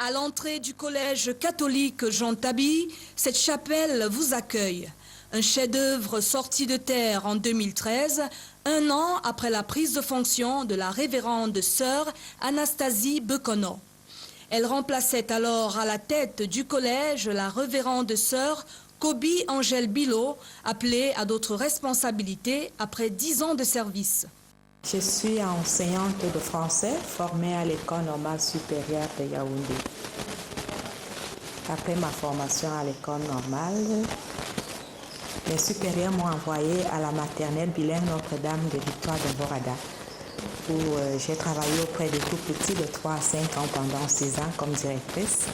À l'entrée du collège catholique Jean Tabi, cette chapelle vous accueille. Un chef-d'œuvre sorti de terre en 2013, un an après la prise de fonction de la révérende sœur Anastasie Bekono. Elle remplaçait alors à la tête du collège la révérende sœur Kobi Angèle Bilo, appelée à d'autres responsabilités après 10 ans de service. Je suis enseignante de français formée à l'École normale supérieure de Yaoundé. Après ma formation à l'école normale, mes supérieurs m'ont envoyée à la maternelle bilingue Notre-Dame de Victoire de Borada, où j'ai travaillé auprès des tout petits de 3 à 5 ans pendant 6 ans comme directrice.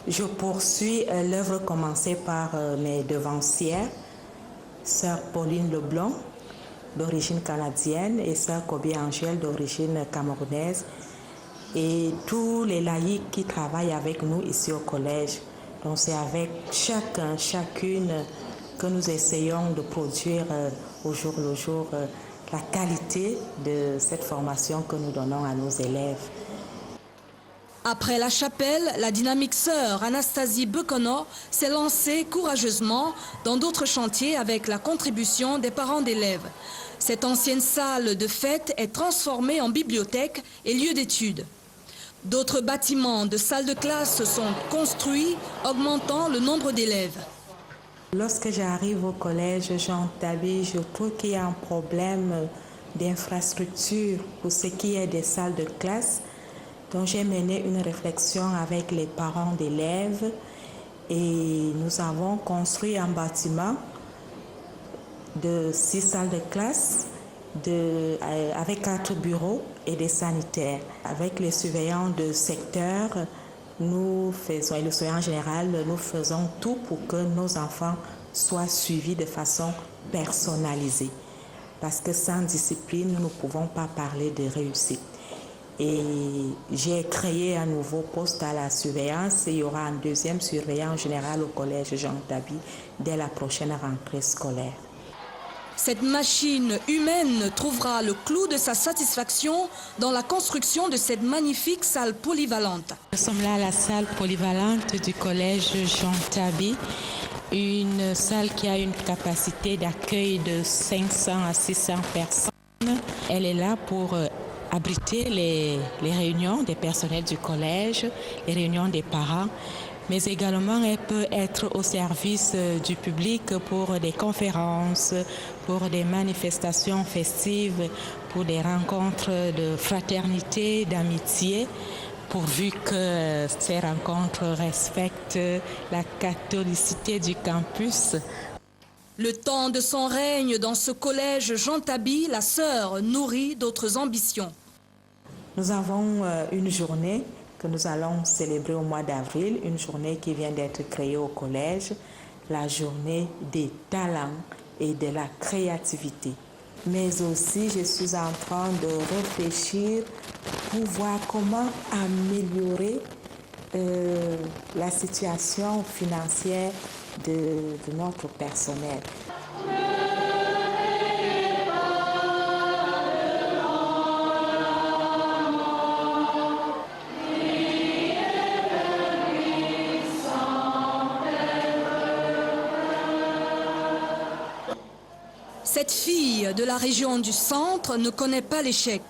Je poursuis l'œuvre commencée par mes devancières, sœur Pauline Leblanc, d'origine canadienne, et sœur Kobi Angèle, d'origine camerounaise, et tous les laïcs qui travaillent avec nous ici au collège. Donc c'est avec chacun, chacune que nous essayons de produire au jour le jour la qualité de cette formation que nous donnons à nos élèves. Après la chapelle, la dynamique sœur Anastasie Bekono s'est lancée courageusement dans d'autres chantiers avec la contribution des parents d'élèves. Cette ancienne salle de fête est transformée en bibliothèque et lieu d'études. D'autres bâtiments de salles de classe sont construits, augmentant le nombre d'élèves. Lorsque j'arrive au collège Jean Tabi, je trouve qu'il y a un problème d'infrastructure pour ce qui est des salles de classe. Donc j'ai mené une réflexion avec les parents d'élèves et nous avons construit un bâtiment de 6 salles de classe avec 4 bureaux et des sanitaires. Avec les surveillants de secteur, nous faisons, et le surveillant général, nous faisons tout pour que nos enfants soient suivis de façon personnalisée. Parce que sans discipline, nous ne pouvons pas parler de réussite. Et j'ai créé un nouveau poste à la surveillance et il y aura un deuxième surveillant général au collège Jean Tabi dès la prochaine rentrée scolaire. Cette machine humaine trouvera le clou de sa satisfaction dans la construction de cette magnifique salle polyvalente. Nous sommes là à la salle polyvalente du collège Jean Tabi, une salle qui a une capacité d'accueil de 500 à 600 personnes. Elle est là pour abriter les réunions des personnels du collège, les réunions des parents, mais également elle peut être au service du public pour des conférences, pour des manifestations festives, pour des rencontres de fraternité, d'amitié, pourvu que ces rencontres respectent la catholicité du campus. Le temps de son règne dans ce collège Jean Tabi, la sœur nourrit d'autres ambitions. Nous avons une journée que nous allons célébrer au mois d'avril, une journée qui vient d'être créée au collège, la journée des talents et de la créativité. Mais aussi, je suis en train de réfléchir pour voir comment améliorer la situation financière de notre personnel. Cette fille de la région du centre ne connaît pas l'échec.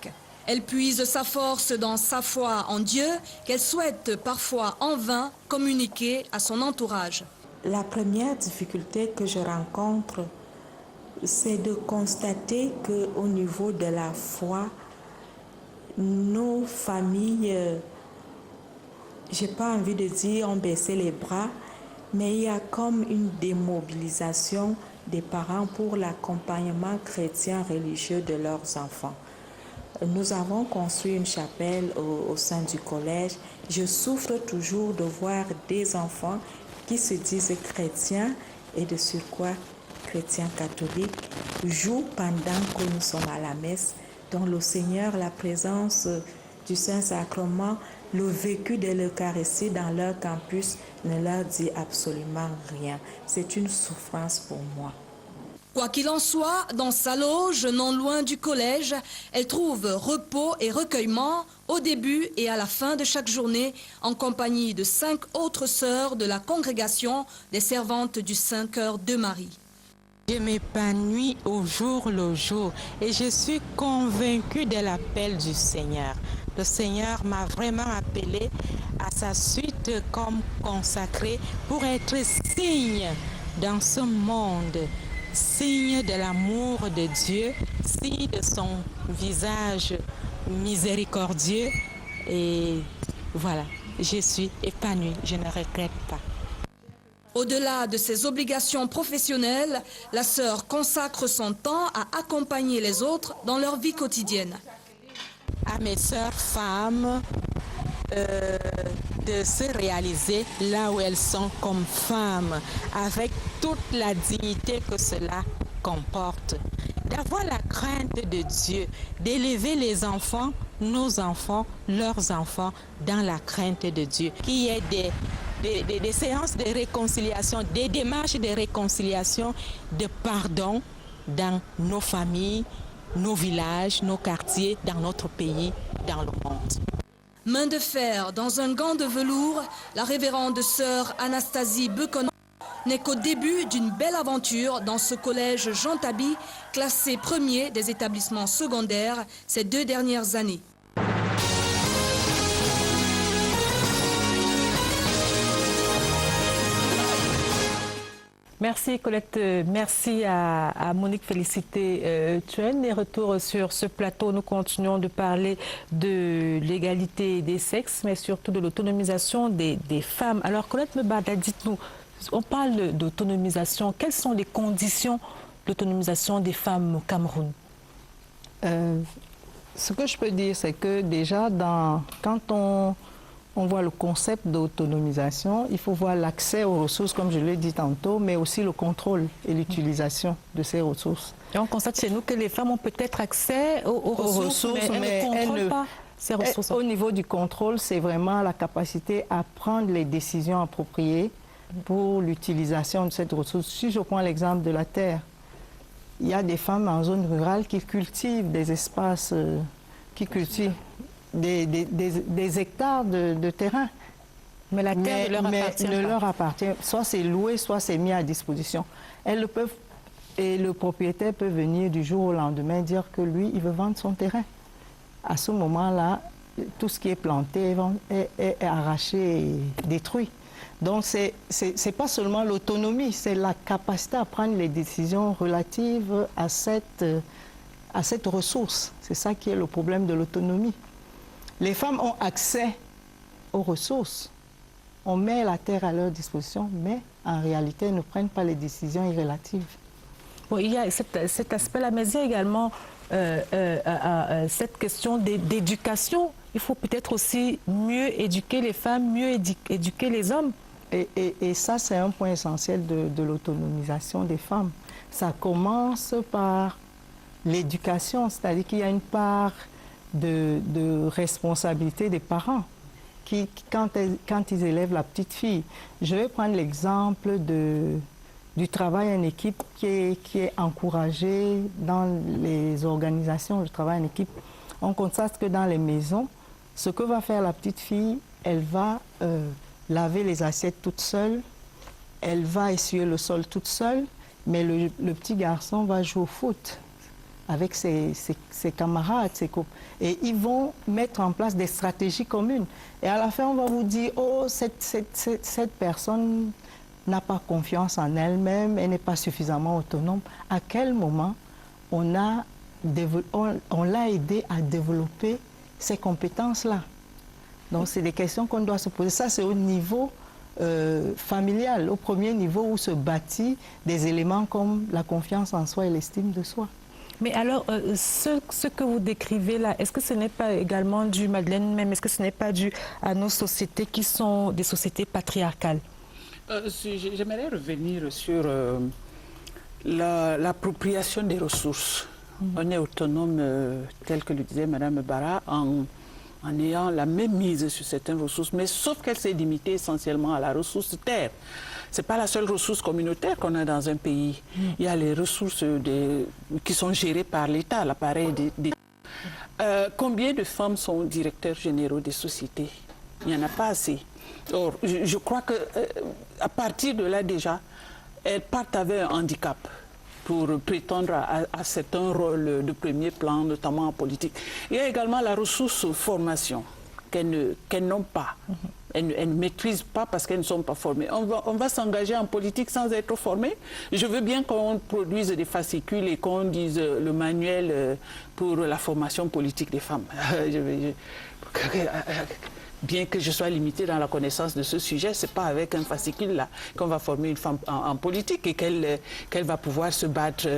Elle puise sa force dans sa foi en Dieu qu'elle souhaite parfois en vain communiquer à son entourage. La première difficulté que je rencontre, c'est de constater qu'au niveau de la foi, nos familles, j'ai pas envie de dire ont baissé les bras, mais il y a comme une démobilisation des parents pour l'accompagnement chrétien religieux de leurs enfants. Nous avons construit une chapelle au sein du collège. Je souffre toujours de voir des enfants qui se disent chrétiens et de surcroît chrétiens catholiques jouent pendant que nous sommes à la messe. Donc le Seigneur, la présence du Saint-Sacrement, le vécu de l'Eucharistie dans leur campus ne leur dit absolument rien. C'est une souffrance pour moi. Quoi qu'il en soit, dans sa loge, non loin du collège, elle trouve repos et recueillement au début et à la fin de chaque journée, en compagnie de 5 autres sœurs de la congrégation des servantes du Saint-Cœur de Marie. Je m'épanouis au jour le jour et je suis convaincue de l'appel du Seigneur. Le Seigneur m'a vraiment appelée à sa suite comme consacrée pour être signe dans ce monde, signe de l'amour de Dieu, signe de son visage miséricordieux. Et voilà, je suis épanouie, je ne regrette pas. Au-delà de ses obligations professionnelles, la sœur consacre son temps à accompagner les autres dans leur vie quotidienne. À mes sœurs femmes de se réaliser là où elles sont comme femmes, avec toute la dignité que cela comporte, d'avoir la crainte de Dieu, d'élever les enfants, nos enfants, leurs enfants, dans la crainte de Dieu, qu'il y ait des séances de réconciliation, des démarches de réconciliation, de pardon dans nos familles, nos villages, nos quartiers, dans notre pays, dans le monde. Main de fer dans un gant de velours, la révérende sœur Anastasie Beconan n'est qu'au début d'une belle aventure dans ce collège Jean Tabi, classé premier des établissements secondaires ces 2 dernières années. Merci Colette, merci à Monique Félicité Thuen. Et retour sur ce plateau, nous continuons de parler de l'égalité des sexes, mais surtout de l'autonomisation des femmes. Alors Colette Mbada, dites-nous, on parle d'autonomisation, quelles sont les conditions d'autonomisation des femmes au Cameroun? Ce que je peux dire, c'est que déjà, quand on voit le concept d'autonomisation, il faut voir l'accès aux ressources, comme je l'ai dit tantôt, mais aussi le contrôle et l'utilisation de ces ressources. Et on constate chez nous que les femmes ont peut-être accès aux ressources, mais elles ne contrôlent pas ces ressources. Au niveau du contrôle, c'est vraiment la capacité à prendre les décisions appropriées pour l'utilisation de cette ressource. Si je prends l'exemple de la terre, il y a des femmes en zone rurale qui cultivent des espaces, qui cultivent des hectares de terrain. Mais la terre ne leur appartient. Soit c'est loué, soit c'est mis à disposition. Elles le peuvent, et le propriétaire peut venir du jour au lendemain dire que lui, il veut vendre son terrain. À ce moment-là, tout ce qui est planté est arraché et détruit. Donc, c'est pas seulement l'autonomie, c'est la capacité à prendre les décisions relatives à cette ressource. C'est ça qui est le problème de l'autonomie. Les femmes ont accès aux ressources. On met la terre à leur disposition, mais en réalité, elles ne prennent pas les décisions relatives. Bon, il y a cet aspect-là, mais il y a également cette question d'éducation. Il faut peut-être aussi mieux éduquer les femmes, mieux éduquer les hommes. Et ça, c'est un point essentiel de l'autonomisation des femmes. Ça commence par l'éducation, c'est-à-dire qu'il y a une part de responsabilité des parents qui, quand ils élèvent la petite fille. Je vais prendre l'exemple du travail en équipe qui est encouragé dans les organisations, le travail en équipe. On constate que dans les maisons, ce que va faire la petite fille, elle va laver les assiettes toute seule, elle va essuyer le sol toute seule, mais le petit garçon va jouer au foot avec ses camarades, ses copains. Et ils vont mettre en place des stratégies communes. Et à la fin, on va vous dire, oh, cette personne n'a pas confiance en elle-même, elle n'est pas suffisamment autonome. À quel moment on l'a aidé à développer ces compétences-là? Donc, c'est des questions qu'on doit se poser. Ça, c'est au niveau familial, au premier niveau où se bâtit des éléments comme la confiance en soi et l'estime de soi. Mais alors, ce que vous décrivez là, est-ce que ce n'est pas également dû, Madeleine, même, est-ce que ce n'est pas dû à nos sociétés qui sont des sociétés patriarcales? J'aimerais revenir sur l'appropriation des ressources. On est autonome, tel que le disait Mme Bara, en ayant la même mise sur certaines ressources, mais sauf qu'elle s'est limitée essentiellement à la ressource terre. c'est pas la seule ressource communautaire qu'on a dans un pays. Il y a les ressources qui sont gérées par l'État, l'appareil d'État. Combien de femmes sont directeurs généraux des sociétés? Il n'y en a pas assez. Or, je crois qu'à partir de là déjà, elles partent avec un handicap pour prétendre à certains rôles de premier plan, notamment en politique. Il y a également la ressource formation qu'elles n'ont pas. Elles ne maîtrisent pas parce qu'elles ne sont pas formées. On va s'engager en politique sans être formé. Je veux bien qu'on produise des fascicules et qu'on dise le manuel pour la formation politique des femmes. Bien que je sois limitée dans la connaissance de ce sujet, ce n'est pas avec un fascicule là qu'on va former une femme en politique et qu'elle va pouvoir se battre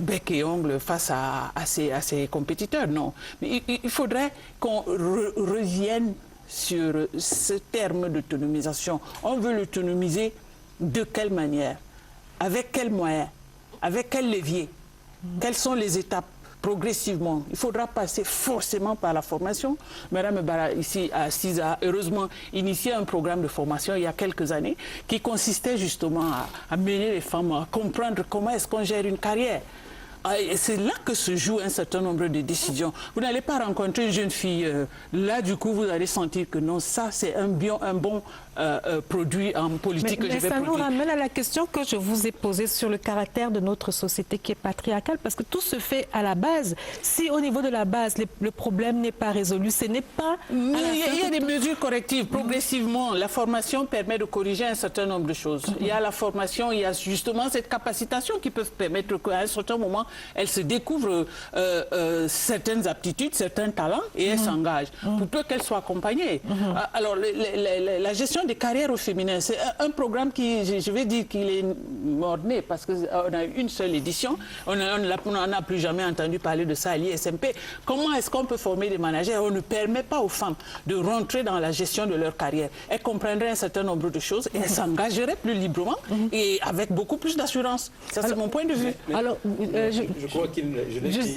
bec et ongle face à ses compétiteurs. Non. Mais il faudrait qu'on revienne sur ce terme d'autonomisation. On veut l'autonomiser de quelle manière? Avec quels moyens? Avec quel levier? Quelles sont les étapes? Progressivement, il faudra passer forcément par la formation. Madame Bara, ici à CISA, heureusement, initié un programme de formation il y a quelques années qui consistait justement à mener les femmes à comprendre comment est-ce qu'on gère une carrière. Et c'est là que se joue un certain nombre de décisions. Vous n'allez pas rencontrer une jeune fille, là du coup vous allez sentir que non, ça c'est un bon produit en politique que je vais produire. Mais ça nous ramène à la question que je vous ai posée sur le caractère de notre société qui est patriarcale, parce que tout se fait à la base. Si au niveau de la base, le problème n'est pas résolu, ce n'est pas... Il y a des mesures correctives. Progressivement, la formation permet de corriger un certain nombre de choses. Il y a la formation, il y a justement cette capacitation qui peut permettre qu'à un certain moment, elle se découvre certaines aptitudes, certains talents et elle s'engage, pour peu qu'elle soit accompagnée. Alors, la gestion des carrières au féminin, c'est un programme qui, je vais dire qu'il est mort-né, parce qu'on a une seule édition, on n'a plus jamais entendu parler de ça à l'ISMP. Comment est-ce qu'on peut former des managers? On ne permet pas aux femmes de rentrer dans la gestion de leur carrière. Elles comprendraient un certain nombre de choses et elles s'engageraient plus librement et avec beaucoup plus d'assurance. Ça, c'est mon point de vue. Alors, je crois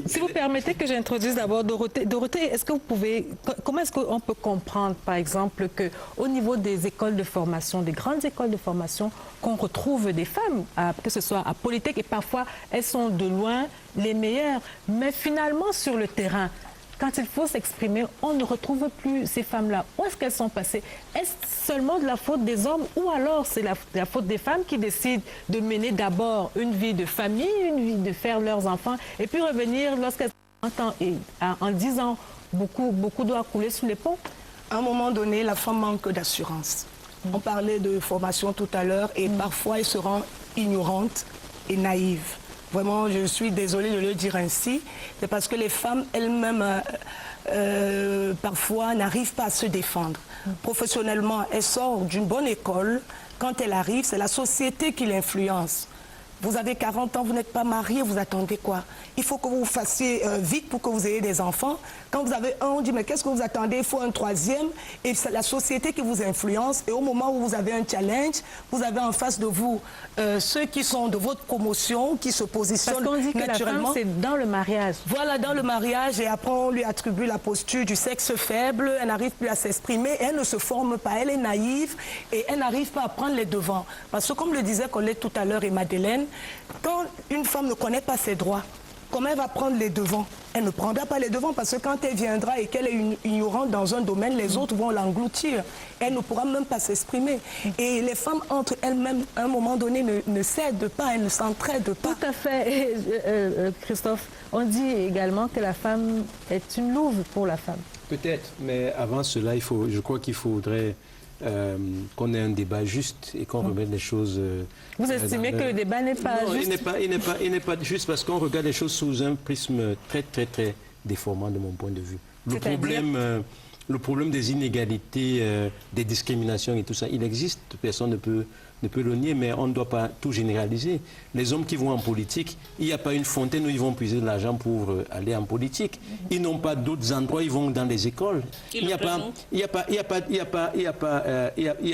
si vous permettez que j'introduise d'abord Dorothée. Dorothée, est-ce que vous pouvez... Comment est-ce qu'on peut comprendre, par exemple, qu'au niveau des écoles de formation, des grandes écoles de formation, qu'on retrouve des femmes, que ce soit à Polytech, et parfois elles sont de loin les meilleures, mais finalement sur le terrain, quand il faut s'exprimer, on ne retrouve plus ces femmes-là. Où est-ce qu'elles sont passées? Est-ce seulement de la faute des hommes ou alors c'est la faute des femmes qui décident de mener d'abord une vie de famille, une vie de faire leurs enfants et puis revenir lorsqu'elles sont en 10 ans, beaucoup doit couler sous les ponts? À un moment donné, la femme manque d'assurance. On parlait de formation tout à l'heure et parfois elle se rend ignorante et naïve. Vraiment, je suis désolée de le dire ainsi. C'est parce que les femmes elles-mêmes, parfois, n'arrivent pas à se défendre. Professionnellement, elles sortent d'une bonne école. Quand elles arrivent, c'est la société qui l'influence. Vous avez 40 ans, vous n'êtes pas marié, vous attendez quoi? Il faut que vous fassiez vite pour que vous ayez des enfants. Quand vous avez un, on dit, mais qu'est-ce que vous attendez? Il faut un troisième. Et c'est la société qui vous influence. Et au moment où vous avez un challenge, vous avez en face de vous ceux qui sont de votre promotion, qui se positionnent naturellement. Parce qu'on dit que naturellement. la femme, c'est dans le mariage. Voilà, dans le mariage. Et après, on lui attribue la posture du sexe faible. Elle n'arrive plus à s'exprimer. Elle ne se forme pas. Elle est naïve. Et elle n'arrive pas à prendre les devants. Parce que comme le disait Colette tout à l'heure et Madeleine, quand une femme ne connaît pas ses droits, comment elle va prendre les devants? Elle ne prendra pas les devants parce que quand elle viendra et qu'elle est ignorante dans un domaine, les autres vont l'engloutir. Elle ne pourra même pas s'exprimer. Et les femmes entre elles-mêmes, à un moment donné, ne cèdent pas, elles ne s'entraident pas. Tout à fait. Christophe, on dit également que la femme est une louve pour la femme. Peut-être, mais avant cela, je crois qu'il faudrait qu'on ait un débat juste et qu'on remette les choses... Vous estimez que le débat n'est pas juste? Il n'est pas juste parce qu'on regarde les choses sous un prisme très, très, très déformant de mon point de vue. Le problème des inégalités, des discriminations et tout ça, il existe, personne ne peut le nier, mais on ne doit pas tout généraliser. Les hommes qui vont en politique, il n'y a pas une fontaine où ils vont puiser de l'argent pour aller en politique. Ils n'ont pas d'autres endroits, ils vont dans les écoles. Il n'y a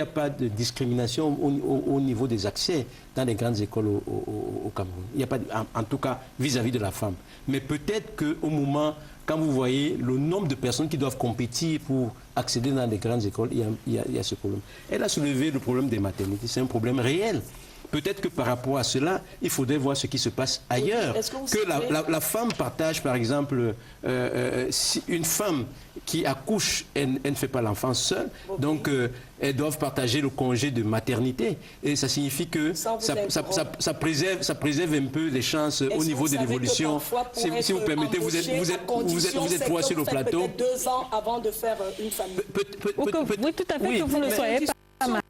pas de discrimination au niveau des accès dans les grandes écoles au Cameroun. Il n'y a pas, en tout cas, vis-à-vis de la femme. Mais peut-être qu'au moment... Quand vous voyez le nombre de personnes qui doivent compétir pour accéder dans les grandes écoles, il y a ce problème. Elle a soulevé le problème des maternités. C'est un problème problème réel. Peut-être que par rapport à cela, il faudrait voir ce qui se passe ailleurs. Que la femme partage, par exemple, si une femme qui accouche, elle ne fait pas l'enfant seule, donc elles doivent partager le congé de maternité. Et ça signifie que ça préserve un peu les chances au niveau de l'évolution. Si vous permettez, vous êtes trois sur le plateau. Peut-être 2 ans avant de faire une famille. Oui, tout à fait, que vous ne soyez pas.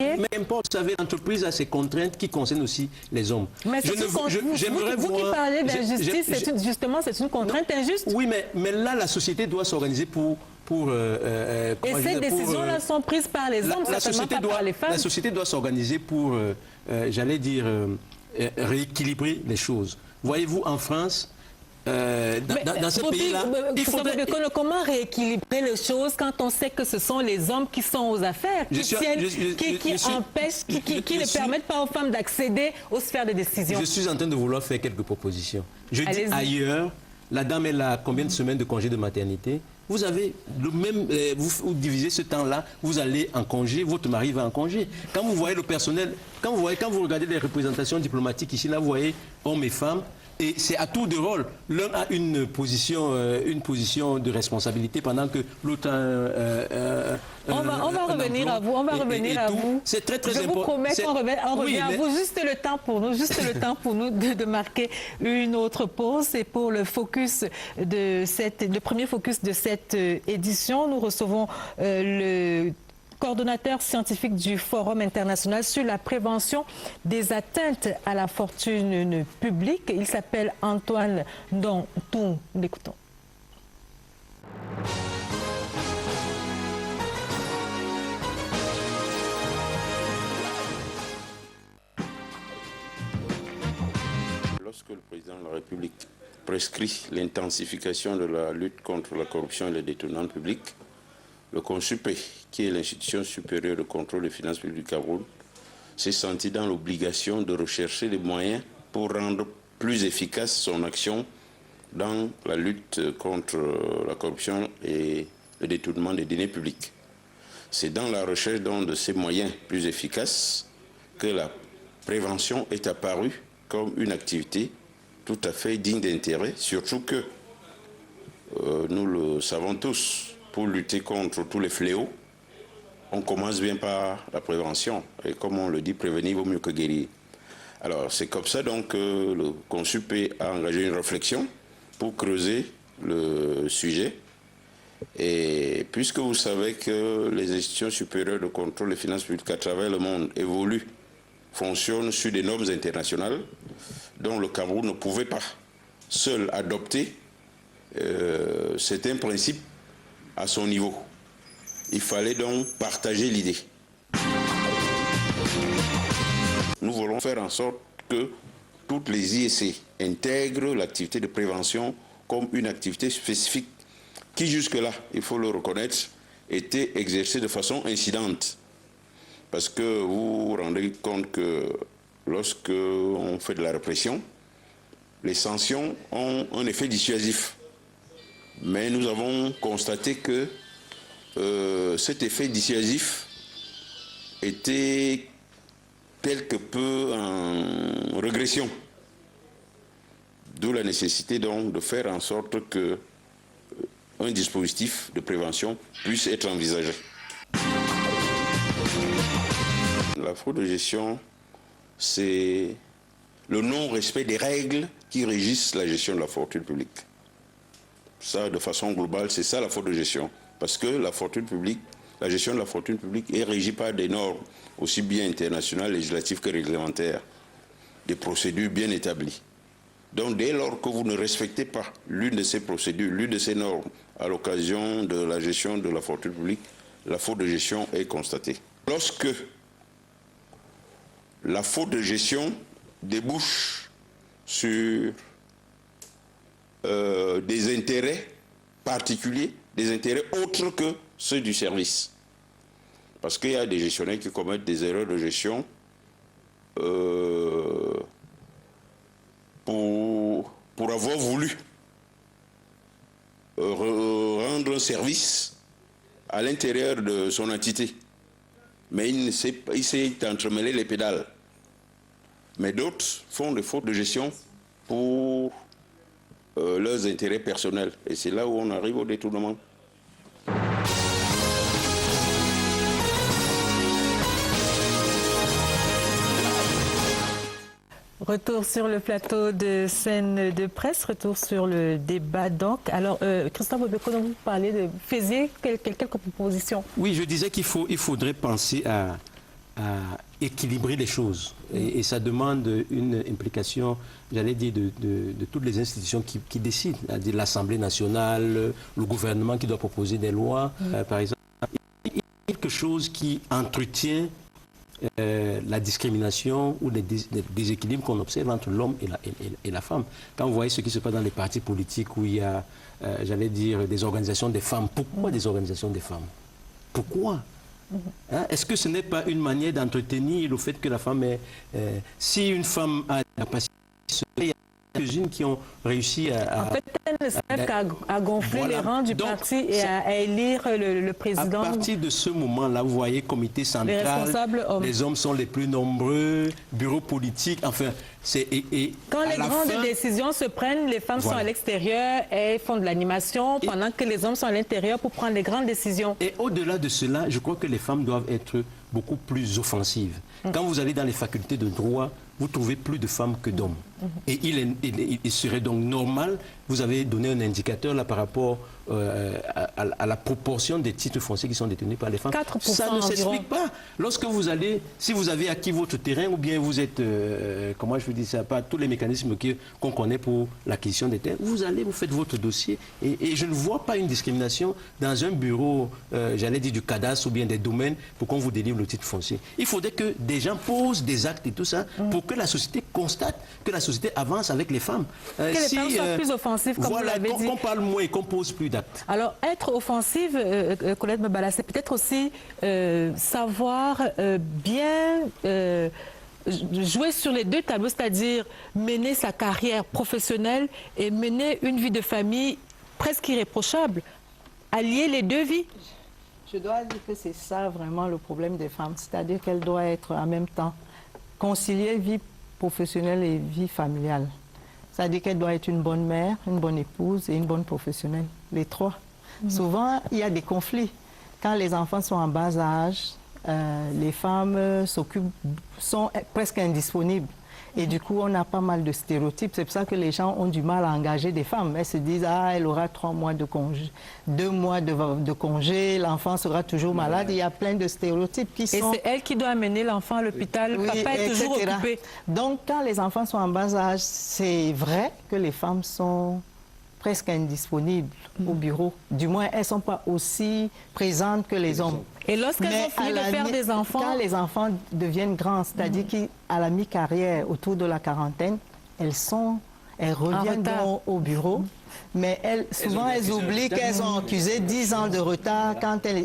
Mais importe, vous savez, l'entreprise a ses contraintes qui concernent aussi les hommes. Mais vous qui parlez d'injustice, justement, c'est une contrainte injuste. Oui, mais là, la société doit s'organiser pour et ces décisions-là sont prises par les hommes, certainement pas par les femmes. La société doit s'organiser pour, j'allais dire, rééquilibrer les choses. Voyez-vous, en France, dans ce pays-là, il faudrait... Comment rééquilibrer les choses quand on sait que ce sont les hommes qui sont aux affaires, qui empêchent, qui ne permettent pas aux femmes d'accéder aux sphères de décision? Je suis en train de vouloir faire quelques propositions. Je dis ailleurs, la dame, elle a combien de semaines de congé de maternité? Vous avez le même, vous divisez ce temps-là, vous allez en congé, votre mari va en congé. Quand vous voyez le personnel, quand vous regardez les représentations diplomatiques ici, là, vous voyez hommes et femmes. Et c'est à tour de rôle. L'un a une position de responsabilité pendant que l'autre on va revenir à vous. On va revenir à vous. C'est très très important. Je vous promets qu'on revient à vous. Juste le temps pour nous, de marquer une autre pause. Et pour le premier focus de cette édition, nous recevons le coordonnateur scientifique du Forum international sur la prévention des atteintes à la fortune publique. Il s'appelle Antoine Ndontou. L'écoutons. Lorsque le président de la République prescrit l'intensification de la lutte contre la corruption et le détournement public, le CONSUPE, qui est l'institution supérieure de contrôle des finances publiques du Cameroun, s'est senti dans l'obligation de rechercher des moyens pour rendre plus efficace son action dans la lutte contre la corruption et le détournement des deniers publics. C'est dans la recherche donc de ces moyens plus efficaces que la prévention est apparue comme une activité tout à fait digne d'intérêt, surtout que, nous le savons tous, pour lutter contre tous les fléaux, on commence bien par la prévention. Et comme on le dit, prévenir vaut mieux que guérir. Alors c'est comme ça donc que le CONSUPE a engagé une réflexion pour creuser le sujet. Et puisque vous savez que les institutions supérieures de contrôle des finances publiques à travers le monde évoluent, fonctionnent sur des normes internationales dont le Cameroun ne pouvait pas seul adopter, c'est un principe à son niveau. Il fallait donc partager l'idée. Nous voulons faire en sorte que toutes les IEC intègrent l'activité de prévention comme une activité spécifique qui jusque-là, il faut le reconnaître, était exercée de façon incidente. Parce que vous vous rendez compte que lorsque on fait de la répression, les sanctions ont un effet dissuasif. Mais nous avons constaté que cet effet dissuasif était quelque peu en régression. D'où la nécessité donc de faire en sorte que un dispositif de prévention puisse être envisagé. La fraude de gestion, c'est le non-respect des règles qui régissent la gestion de la fortune publique. Ça, de façon globale, c'est ça la fraude de gestion. Parce que la fortune publique, la gestion de la fortune publique est régie par des normes aussi bien internationales, législatives que réglementaires, des procédures bien établies. Donc dès lors que vous ne respectez pas l'une de ces procédures, l'une de ces normes à l'occasion de la gestion de la fortune publique, la faute de gestion est constatée. Lorsque la faute de gestion débouche sur des intérêts particuliers, des intérêts autres que ceux du service. Parce qu'il y a des gestionnaires qui commettent des erreurs de gestion pour avoir voulu rendre un service à l'intérieur de son entité. Mais il s'est entremêlé les pédales. Mais d'autres font des fautes de gestion pour leurs intérêts personnels. Et c'est là où on arrive au détournement. Retour sur le plateau de scène de presse, retour sur le débat donc. Alors, Christophe Bobeko, vous parlez de... faisiez quelques propositions. Oui, je disais qu'il faudrait penser à équilibrer les choses. Et ça demande une implication, j'allais dire, de toutes les institutions qui décident, c'est-à-dire l'Assemblée nationale, le gouvernement qui doit proposer des lois, par exemple. Il y a quelque chose qui entretient la discrimination ou les déséquilibres qu'on observe entre l'homme et la femme. Quand vous voyez ce qui se passe dans les partis politiques où il y a, j'allais dire, des organisations des femmes, pourquoi des organisations des femmes? Pourquoi? Hein? Est-ce que ce n'est pas une manière d'entretenir le fait que la femme est... si une femme a la capacité, il y a quelques-unes qui ont réussi à... En fait, elle ne sert qu'à gonfler les rangs du parti et à élire le président. À partir de ce moment-là, vous voyez, comité central, les hommes sont les plus nombreux, bureau politique, enfin... Quand les grandes décisions se prennent, les femmes sont à l'extérieur et font de l'animation, pendant que les hommes sont à l'intérieur pour prendre les grandes décisions. Et au-delà de cela, je crois que les femmes doivent être beaucoup plus offensives. Quand vous allez dans les facultés de droit, vous trouvez plus de femmes que d'hommes. Et il serait donc normal, vous avez donné un indicateur là par rapport à la proportion des titres fonciers qui sont détenus par les femmes. 4% ça ne s'explique pas. Lorsque vous allez, si vous avez acquis votre terrain ou bien vous êtes, comment je vous dis ça, pas tous les mécanismes qu'on connaît pour l'acquisition des terres, vous allez, vous faites votre dossier et je ne vois pas une discrimination dans un bureau, j'allais dire du cadastre ou bien des domaines pour qu'on vous délivre le titre foncier. Il faudrait que des gens posent des actes et tout ça pour que la société constate que la société avance avec les femmes. Que les femmes soient plus offensives, comme vous l'avez dit. Qu'on parle moins et qu'on pose plus d'actes. Alors, être offensive, Colette Mbala, c'est peut-être aussi savoir bien jouer sur les deux tableaux, c'est-à-dire mener sa carrière professionnelle et mener une vie de famille presque irréprochable, allier les deux vies. Je dois dire que c'est ça vraiment le problème des femmes, c'est-à-dire qu'elles doivent être en même temps concilier vie professionnelle et vie familiale. C'est-à-dire qu'elle doit être une bonne mère, une bonne épouse et une bonne professionnelle, les trois. Souvent, il y a des conflits. Quand les enfants sont en bas âge, les femmes sont presque indisponibles. Et du coup, on a pas mal de stéréotypes. C'est pour ça que les gens ont du mal à engager des femmes. Elles se disent, ah, elle aura 3 mois de congé, 2 mois de congé, l'enfant sera toujours malade. Il y a plein de stéréotypes qui sont... Et c'est elle qui doit amener l'enfant à l'hôpital, oui, papa est toujours occupé. Donc, quand les enfants sont en bas âge, c'est vrai que les femmes sont presque indisponibles au bureau. Du moins, elles ne sont pas aussi présentes que les hommes. Et lorsqu'elles ont fini de faire des enfants... Quand les enfants deviennent grands, c'est-à-dire qu'à la mi-carrière, autour de la quarantaine, elles reviennent au bureau, mais souvent elles oublient qu'elles ont accusé 10 ans de retard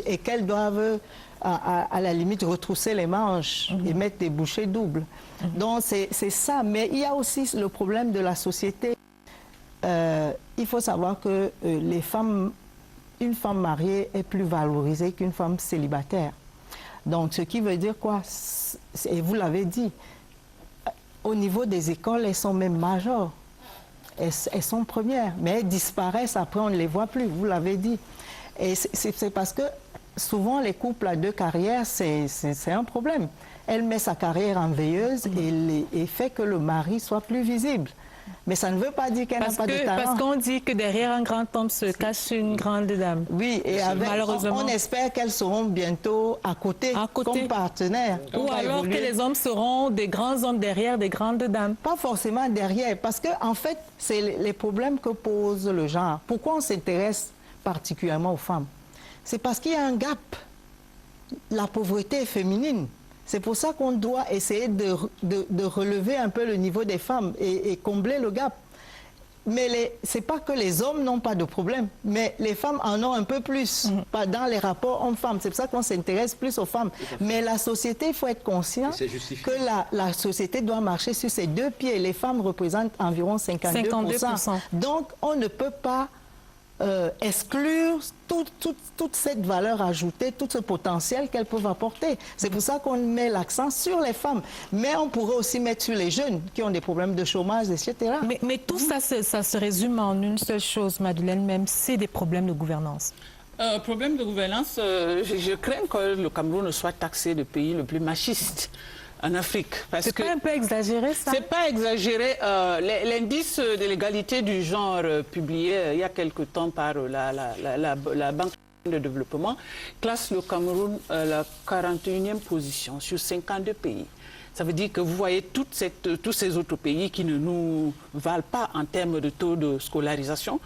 et qu'elles doivent, à la limite, retrousser les manches et mettre des bouchées doubles. Donc c'est ça, mais il y a aussi le problème de la société. Il faut savoir que une femme mariée est plus valorisée qu'une femme célibataire. Donc, ce qui veut dire quoi? Et vous l'avez dit, au niveau des écoles, elles sont même majeures. Elles sont premières, mais elles disparaissent, après on ne les voit plus, vous l'avez dit. Et c'est parce que souvent, les couples à 2 carrières, c'est un problème. Elle met sa carrière en veilleuse et fait que le mari soit plus visible. Mais ça ne veut pas dire qu'elle n'a pas de talent. Parce qu'on dit que derrière un grand homme se cache une grande dame. Oui, et malheureusement, on espère qu'elles seront bientôt à côté. Comme partenaires. Ou alors que les hommes seront des grands hommes derrière des grandes dames. Pas forcément derrière, parce qu'en fait, c'est les problèmes que pose le genre. Pourquoi on s'intéresse particulièrement aux femmes? C'est parce qu'il y a un gap. La pauvreté est féminine. C'est pour ça qu'on doit essayer de relever un peu le niveau des femmes et combler le gap. Mais ce n'est pas que les hommes n'ont pas de problème, mais les femmes en ont un peu plus dans les rapports hommes-femmes. C'est pour ça qu'on s'intéresse plus aux femmes. Mais la société, il faut être conscient que la société doit marcher sur ses 2 pieds. Les femmes représentent environ 52%. Donc, on ne peut pas exclure toute cette valeur ajoutée, tout ce potentiel qu'elles peuvent apporter. C'est pour ça qu'on met l'accent sur les femmes. Mais on pourrait aussi mettre sur les jeunes qui ont des problèmes de chômage, etc. Mais tout ça, ça se résume en une seule chose, Madeleine, même c'est des problèmes de gouvernance. Problème de gouvernance, je crains que le Cameroun soit taxé de pays le plus machiste en Afrique. C'est pas un peu exagéré, ça? C'est pas exagéré. L'indice de l'égalité du genre publié il y a quelque temps par la Banque de développement classe le Cameroun à la 41e position sur 52 pays. Ça veut dire que vous voyez tous ces autres pays qui ne nous valent pas en termes de taux de scolarisation,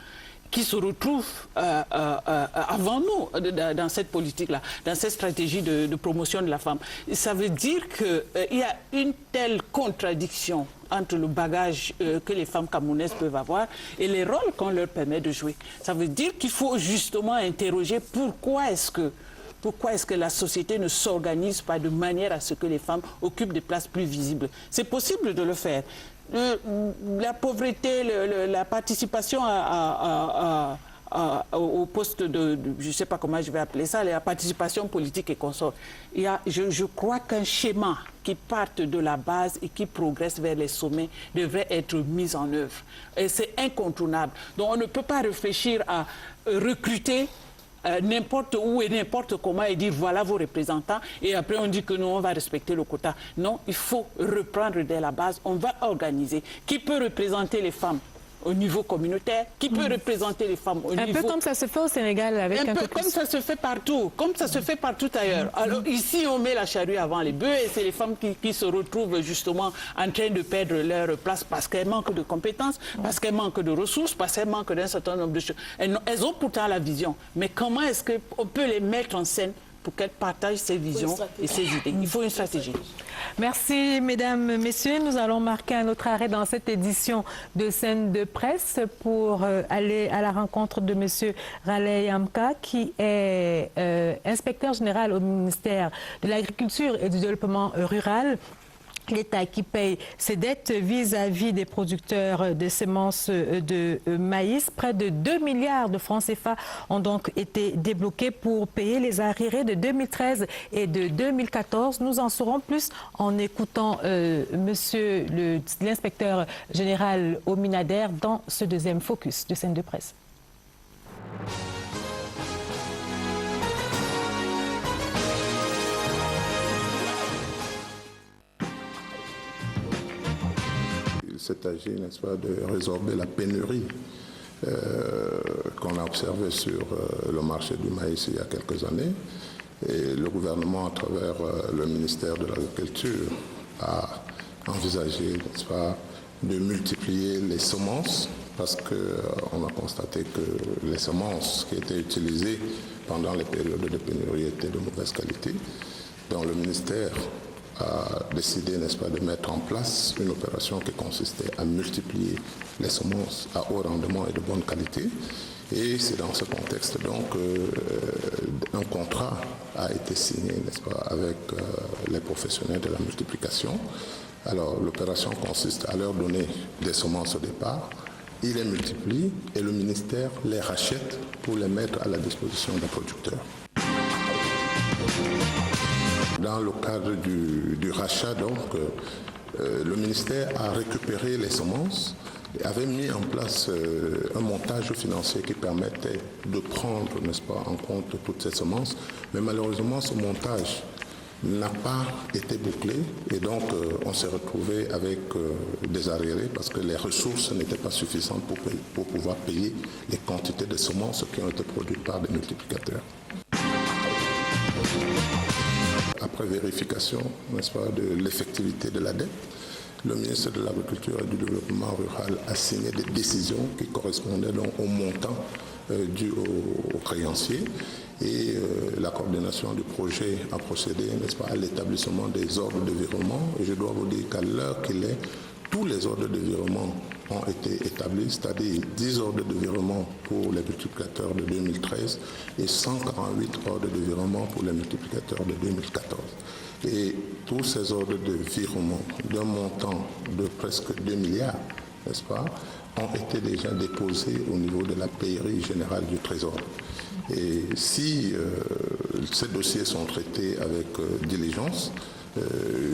qui se retrouvent avant nous dans cette politique-là, dans cette stratégie de promotion de la femme. Et ça veut dire qu'il y a une telle contradiction entre le bagage que les femmes camerounaises peuvent avoir et les rôles qu'on leur permet de jouer. Ça veut dire qu'il faut justement interroger pourquoi est-ce que la société ne s'organise pas de manière à ce que les femmes occupent des places plus visibles. C'est possible de le faire. La pauvreté, la participation au poste je ne sais pas comment je vais appeler ça, la participation politique et consort. Je crois qu'un schéma qui parte de la base et qui progresse vers les sommets devrait être mis en œuvre. Et c'est incontournable. Donc on ne peut pas réfléchir à recruter n'importe où et n'importe comment et dire voilà vos représentants et après on dit que nous on va respecter le quota. Non, il faut reprendre dès la base, on va organiser. Qui peut représenter les femmes au niveau communautaire, qui peut représenter les femmes au niveau... Un peu comme ça se fait au Sénégal avec un peu comme ça se fait partout, comme ça se fait partout ailleurs. Alors ici, on met la charrue avant les bœufs et c'est les femmes qui se retrouvent justement en train de perdre leur place parce qu'elles manquent de compétences, parce qu'elles manquent de ressources, parce qu'elles manquent d'un certain nombre de choses. Elles ont pourtant la vision, mais comment est-ce qu'on peut les mettre en scène pour qu'elles partagent ces visions et ces idées? Il faut une stratégie. Merci, mesdames, messieurs. Nous allons marquer un autre arrêt dans cette édition de Scène de presse pour aller à la rencontre de M. Raleigh Amka, qui est inspecteur général au ministère de l'Agriculture et du Développement rural. L'État qui paye ses dettes vis-à-vis des producteurs de semences de maïs. Près de 2 milliards de francs CFA ont donc été débloqués pour payer les arriérés de 2013 et de 2014. Nous en saurons plus en écoutant monsieur l'inspecteur général au Minader dans ce deuxième focus de Scène de presse. Il s'est agi, n'est-ce pas, de résorber la pénurie qu'on a observée sur le marché du maïs il y a quelques années. Et le gouvernement, à travers le ministère de l'Agriculture, a envisagé, n'est-ce pas, de multiplier les semences parce qu'on a constaté que les semences qui étaient utilisées pendant les périodes de pénurie étaient de mauvaise qualité. Donc le ministère a décidé, n'est-ce pas, de mettre en place une opération qui consistait à multiplier les semences à haut rendement et de bonne qualité. Et c'est dans ce contexte donc un contrat a été signé, n'est-ce pas, avec les professionnels de la multiplication. Alors l'opération consiste à leur donner des semences au départ, ils les multiplient et le ministère les rachète pour les mettre à la disposition des producteurs. Dans le cadre du rachat, donc, le ministère a récupéré les semences et avait mis en place un montage financier qui permettait de prendre, n'est-ce pas, en compte toutes ces semences. Mais malheureusement, ce montage n'a pas été bouclé et donc on s'est retrouvé avec des arriérés parce que les ressources n'étaient pas suffisantes pour pouvoir payer les quantités de semences qui ont été produites par des multiplicateurs. Après vérification, n'est-ce pas, de l'effectivité de la dette, le ministre de l'Agriculture et du Développement rural a signé des décisions qui correspondaient donc au montant dû aux créanciers et la coordination du projet a procédé, n'est-ce pas, à l'établissement des ordres de virement. Et je dois vous dire qu'à l'heure qu'il est, tous les ordres de virement ont été établis, c'est-à-dire 10 ordres de virement pour les multiplicateurs de 2013 et 148 ordres de virement pour les multiplicateurs de 2014. Et tous ces ordres de virement d'un montant de presque 2 milliards, n'est-ce pas, ont été déjà déposés au niveau de la Pairie générale du Trésor. Et si ces dossiers sont traités avec diligence,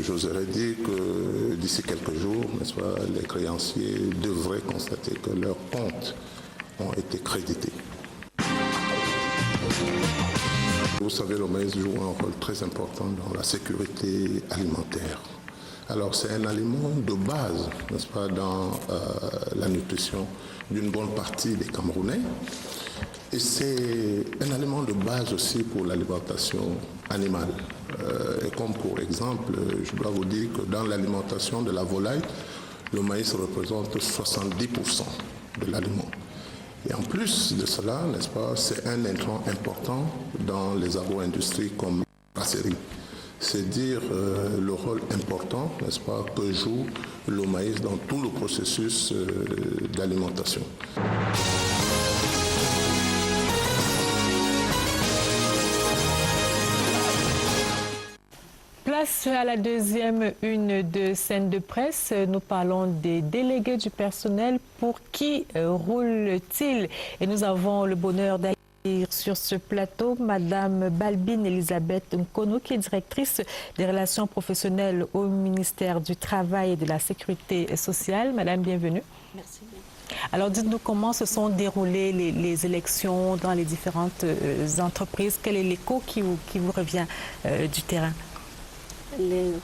j'oserais dire que d'ici quelques jours, n'est-ce pas, les créanciers devraient constater que leurs comptes ont été crédités. Vous savez, le maïs joue un rôle très important dans la sécurité alimentaire. Alors c'est un aliment de base, n'est-ce pas, dans la nutrition d'une bonne partie des Camerounais. Et c'est un aliment de base aussi pour l'alimentation animale. Et comme pour exemple, je dois vous dire que dans l'alimentation de la volaille, le maïs représente 70% de l'aliment. Et en plus de cela, n'est-ce pas, c'est un intrant important dans les agro-industries comme la brasserie. C'est dire le rôle important, n'est-ce pas, que joue le maïs dans tout le processus d'alimentation. Place à la deuxième une de scène de presse. Nous parlons des délégués du personnel. Pour qui roule-t-il? Et nous avons le bonheur d'accueillir sur ce plateau Madame Balbine Elisabeth Nkono, qui est directrice des relations professionnelles au ministère du Travail et de la Sécurité sociale. Madame, bienvenue. Merci. Alors dites-nous comment se sont déroulées les élections dans les différentes entreprises. Quel est l'écho qui vous revient du terrain? Les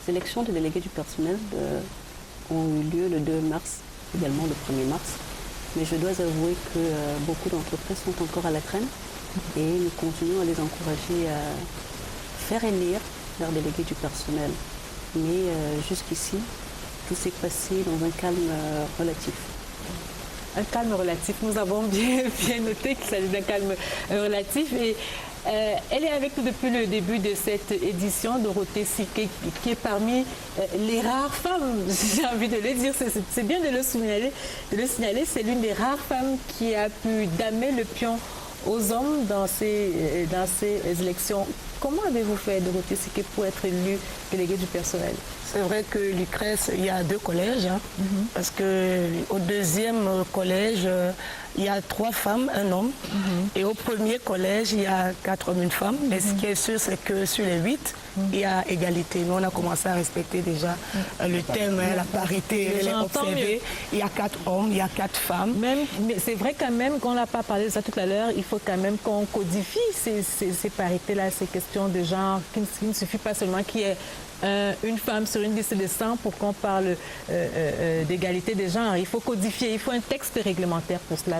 élections de délégués du personnel ont eu lieu le 2 mars, également le 1er mars. Mais je dois avouer que beaucoup d'entreprises sont encore à la traîne et nous continuons à les encourager à faire élire leurs délégués du personnel. Mais jusqu'ici, tout s'est passé dans un calme relatif. Un calme relatif. Nous avons bien noté qu'il s'agit d'un calme relatif. Et elle est avec nous depuis le début de cette édition, Dorothée Siké, qui est parmi les rares femmes, j'ai envie de le dire, c'est bien de le signaler, c'est l'une des rares femmes qui a pu damer le pion aux hommes dans ces élections. Comment avez-vous fait, Dorothée Siké, pour être élue déléguée du personnel? C'est vrai que l'UCRES, il y a 2 collèges, parce qu'au deuxième collège, il y a 3 femmes, 1 homme, et au premier collège, il y a 4 hommes, 1 femme. Mais ce qui est sûr, c'est que sur les 8, il y a égalité. Nous, on a commencé à respecter déjà le thème, la parité, elle est observée. Il y a 4 hommes, il y a 4 femmes. Mais c'est vrai quand même qu'on n'a pas parlé de ça tout à l'heure, il faut quand même qu'on codifie ces parités-là, ces questions de genre, qu'il ne suffit pas seulement qu'il y ait une femme sur une liste de 100 pour qu'on parle d'égalité des genres. Il faut codifier, il faut un texte réglementaire pour cela.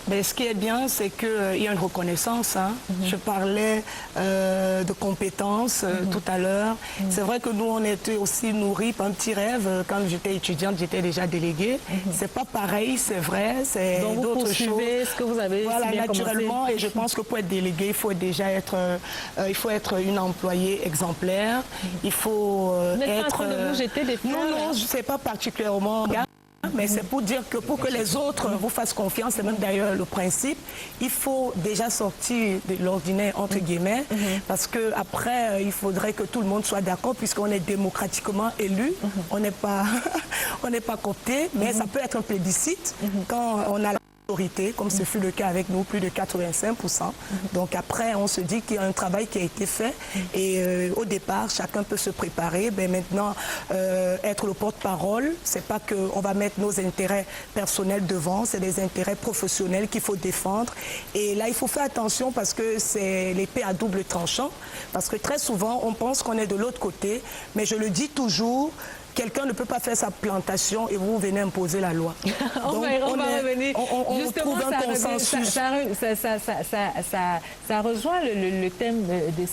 Mais ce qui est bien, c'est qu'il y a une reconnaissance. Je parlais de compétences tout à l'heure. C'est vrai que nous, on était aussi nourris par un petit rêve. Quand j'étais étudiante, j'étais déjà déléguée. C'est pas pareil, c'est vrai, c'est d'autres choses. Ce que vous avez voilà, bien naturellement. commencé. Et je pense que pour être délégué, il faut déjà être, une employée exemplaire. Il faut être... en train de vous jeter des fleurs. Non, je ne sais pas particulièrement... Mais c'est pour dire que pour que les autres vous fassent confiance, c'est même d'ailleurs le principe, il faut déjà sortir de l'ordinaire, entre guillemets, parce qu'après, il faudrait que tout le monde soit d'accord, puisqu'on est démocratiquement élu, on n'est pas coopté, mais ça peut être un plébiscite quand on a la majorité, comme ce fut le cas avec nous, plus de 85%. Donc après, on se dit qu'il y a un travail qui a été fait et au départ, chacun peut se préparer. Mais maintenant, être le porte-parole, c'est pas qu'on va mettre nos intérêts personnels devant, c'est des intérêts professionnels qu'il faut défendre. Et là, il faut faire attention parce que c'est l'épée à double tranchant. Parce que très souvent, on pense qu'on est de l'autre côté, mais je le dis toujours, quelqu'un ne peut pas faire sa plantation et vous venez imposer la loi. on va revenir. On trouve un consensus. Ça rejoint le thème de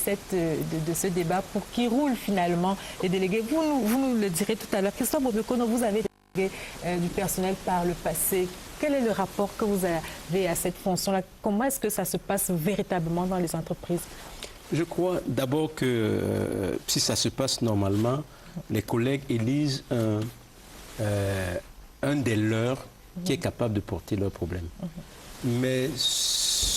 ce débat. Pour qui roule finalement les délégués? Vous nous le direz tout à l'heure. Christophe Bobekono, vous avez délégué du personnel par le passé. Quel est le rapport que vous avez à cette fonction-là? Comment est-ce que ça se passe véritablement dans les entreprises? Je crois d'abord que si ça se passe normalement, les collègues élisent un des leurs qui est capable de porter leurs problèmes. Mais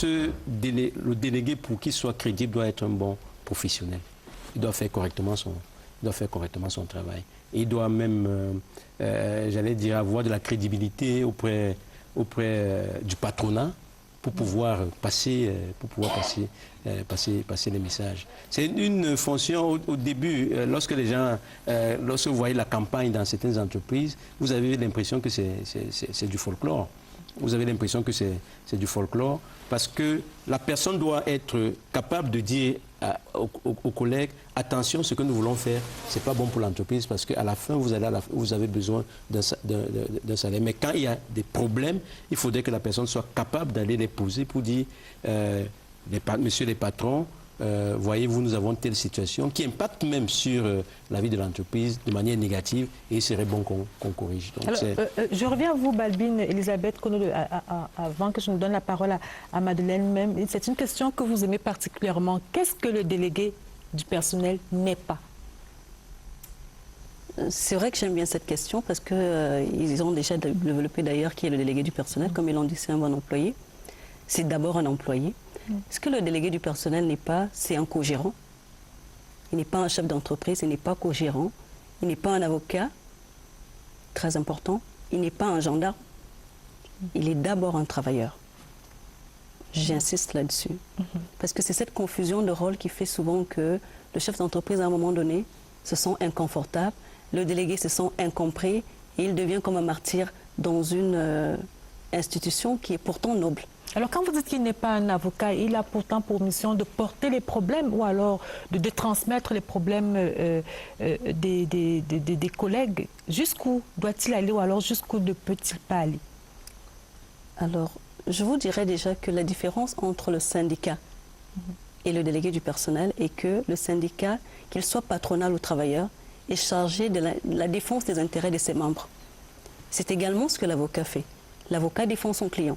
le délégué, pour qu'il soit crédible, doit être un bon professionnel. Il doit faire correctement doit faire correctement son travail. Et il doit même, j'allais dire, avoir de la crédibilité auprès du patronat pour pouvoir passer les messages. C'est une fonction au début, lorsque vous voyez la campagne dans certaines entreprises, vous avez l'impression que c'est du folklore. Vous avez l'impression que c'est du folklore parce que la personne doit être capable de dire aux collègues, attention, ce que nous voulons faire, ce n'est pas bon pour l'entreprise parce qu'à la fin, vous avez besoin d'un salaire. Mais quand il y a des problèmes, il faudrait que la personne soit capable d'aller les poser pour dire, messieurs les patrons, voyez-vous, nous avons telle situation qui impacte même sur la vie de l'entreprise de manière négative et il serait bon qu'on corrige. Donc, alors, je reviens à vous, Balbine Elisabeth Kono, avant que je ne donne la parole à Madeleine même. C'est une question que vous aimez particulièrement. Qu'est-ce que le délégué du personnel n'est pas? C'est vrai que j'aime bien cette question parce qu'ils ont déjà développé d'ailleurs qui est le délégué du personnel. Comme ils l'ont dit, c'est un bon employé. C'est d'abord un employé. Ce que le délégué du personnel n'est pas, c'est un co-gérant. Il n'est pas un chef d'entreprise, il n'est pas co-gérant, il n'est pas un avocat, très important, il n'est pas un gendarme. Il est d'abord un travailleur. J'insiste là-dessus. Parce que c'est cette confusion de rôle qui fait souvent que le chef d'entreprise, à un moment donné, se sent inconfortable, le délégué se sent incompris et il devient comme un martyr dans une institution qui est pourtant noble. Alors quand vous dites qu'il n'est pas un avocat, il a pourtant pour mission de porter les problèmes ou alors de transmettre les problèmes des collègues. Jusqu'où doit-il aller ou alors jusqu'où ne peut-il pas aller? Alors, je vous dirais déjà que la différence entre le syndicat et le délégué du personnel est que le syndicat, qu'il soit patronal ou travailleur, est chargé de la défense des intérêts de ses membres. C'est également ce que l'avocat fait. L'avocat défend son client.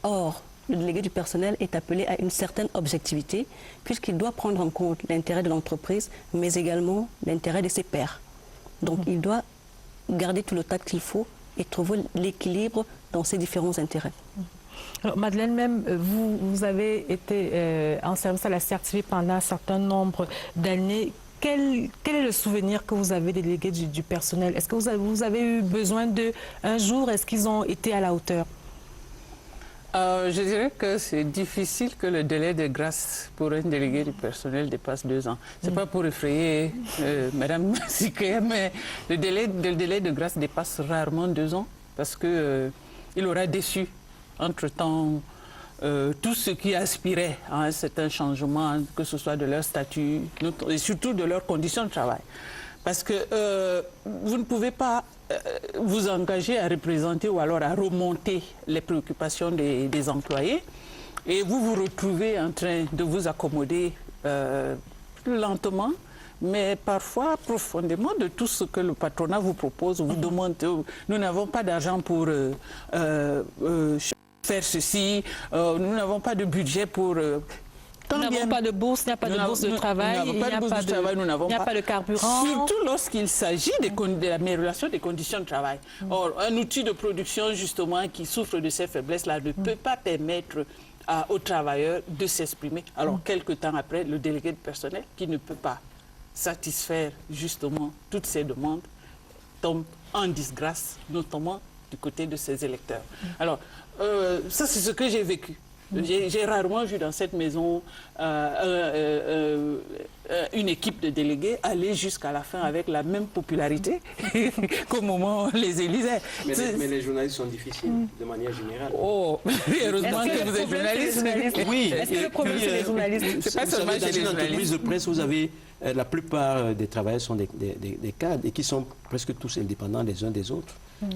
Or, le délégué du personnel est appelé à une certaine objectivité puisqu'il doit prendre en compte l'intérêt de l'entreprise, mais également l'intérêt de ses pairs. Donc, il doit garder tout le tact qu'il faut et trouver l'équilibre dans ces différents intérêts. Alors, Madeleine, même, vous avez été en service à la CRTV pendant un certain nombre d'années. Quel est le souvenir que vous avez des délégués du personnel? Est-ce que vous avez eu besoin d'eux un jour? Est-ce qu'ils ont été à la hauteur? Je dirais que c'est difficile que le délai de grâce pour un délégué du personnel dépasse 2 ans. Ce n'est pas pour effrayer Madame Siké, mais le délai de grâce dépasse rarement 2 ans parce qu'il aura déçu entre-temps tout ce qui aspirait à un certain changement, que ce soit de leur statut et surtout de leurs conditions de travail. Parce que vous ne pouvez pas vous engager à représenter ou alors à remonter les préoccupations des employés et vous vous retrouvez en train de vous accommoder lentement, mais parfois profondément de tout ce que le patronat vous propose, vous demande, nous n'avons pas d'argent pour faire ceci, nous n'avons pas de budget pour... Nous n'avons pas de bourse, il n'y a pas de bourse de travail, il n'y a pas de carburant. Surtout lorsqu'il s'agit de l'amélioration des conditions de travail. Or, un outil de production, justement, qui souffre de ces faiblesses-là, ne peut pas permettre aux travailleurs de s'exprimer. Alors, quelque temps après, le délégué de personnel, qui ne peut pas satisfaire, justement, toutes ces demandes, tombe en disgrâce, notamment du côté de ses électeurs. Alors, ça, c'est ce que j'ai vécu. J'ai rarement vu dans cette maison une équipe de délégués aller jusqu'à la fin avec la même popularité qu'au moment où on les élisait. Mais les journalistes sont difficiles, de manière générale. Oh, heureusement que vous êtes journaliste. Oui. Est-ce que le problème, c'est les journalistes? C'est pas seulement chez les entreprises de presse, vous avez... la plupart des travailleurs sont des cadres et qui sont presque tous indépendants les uns des autres.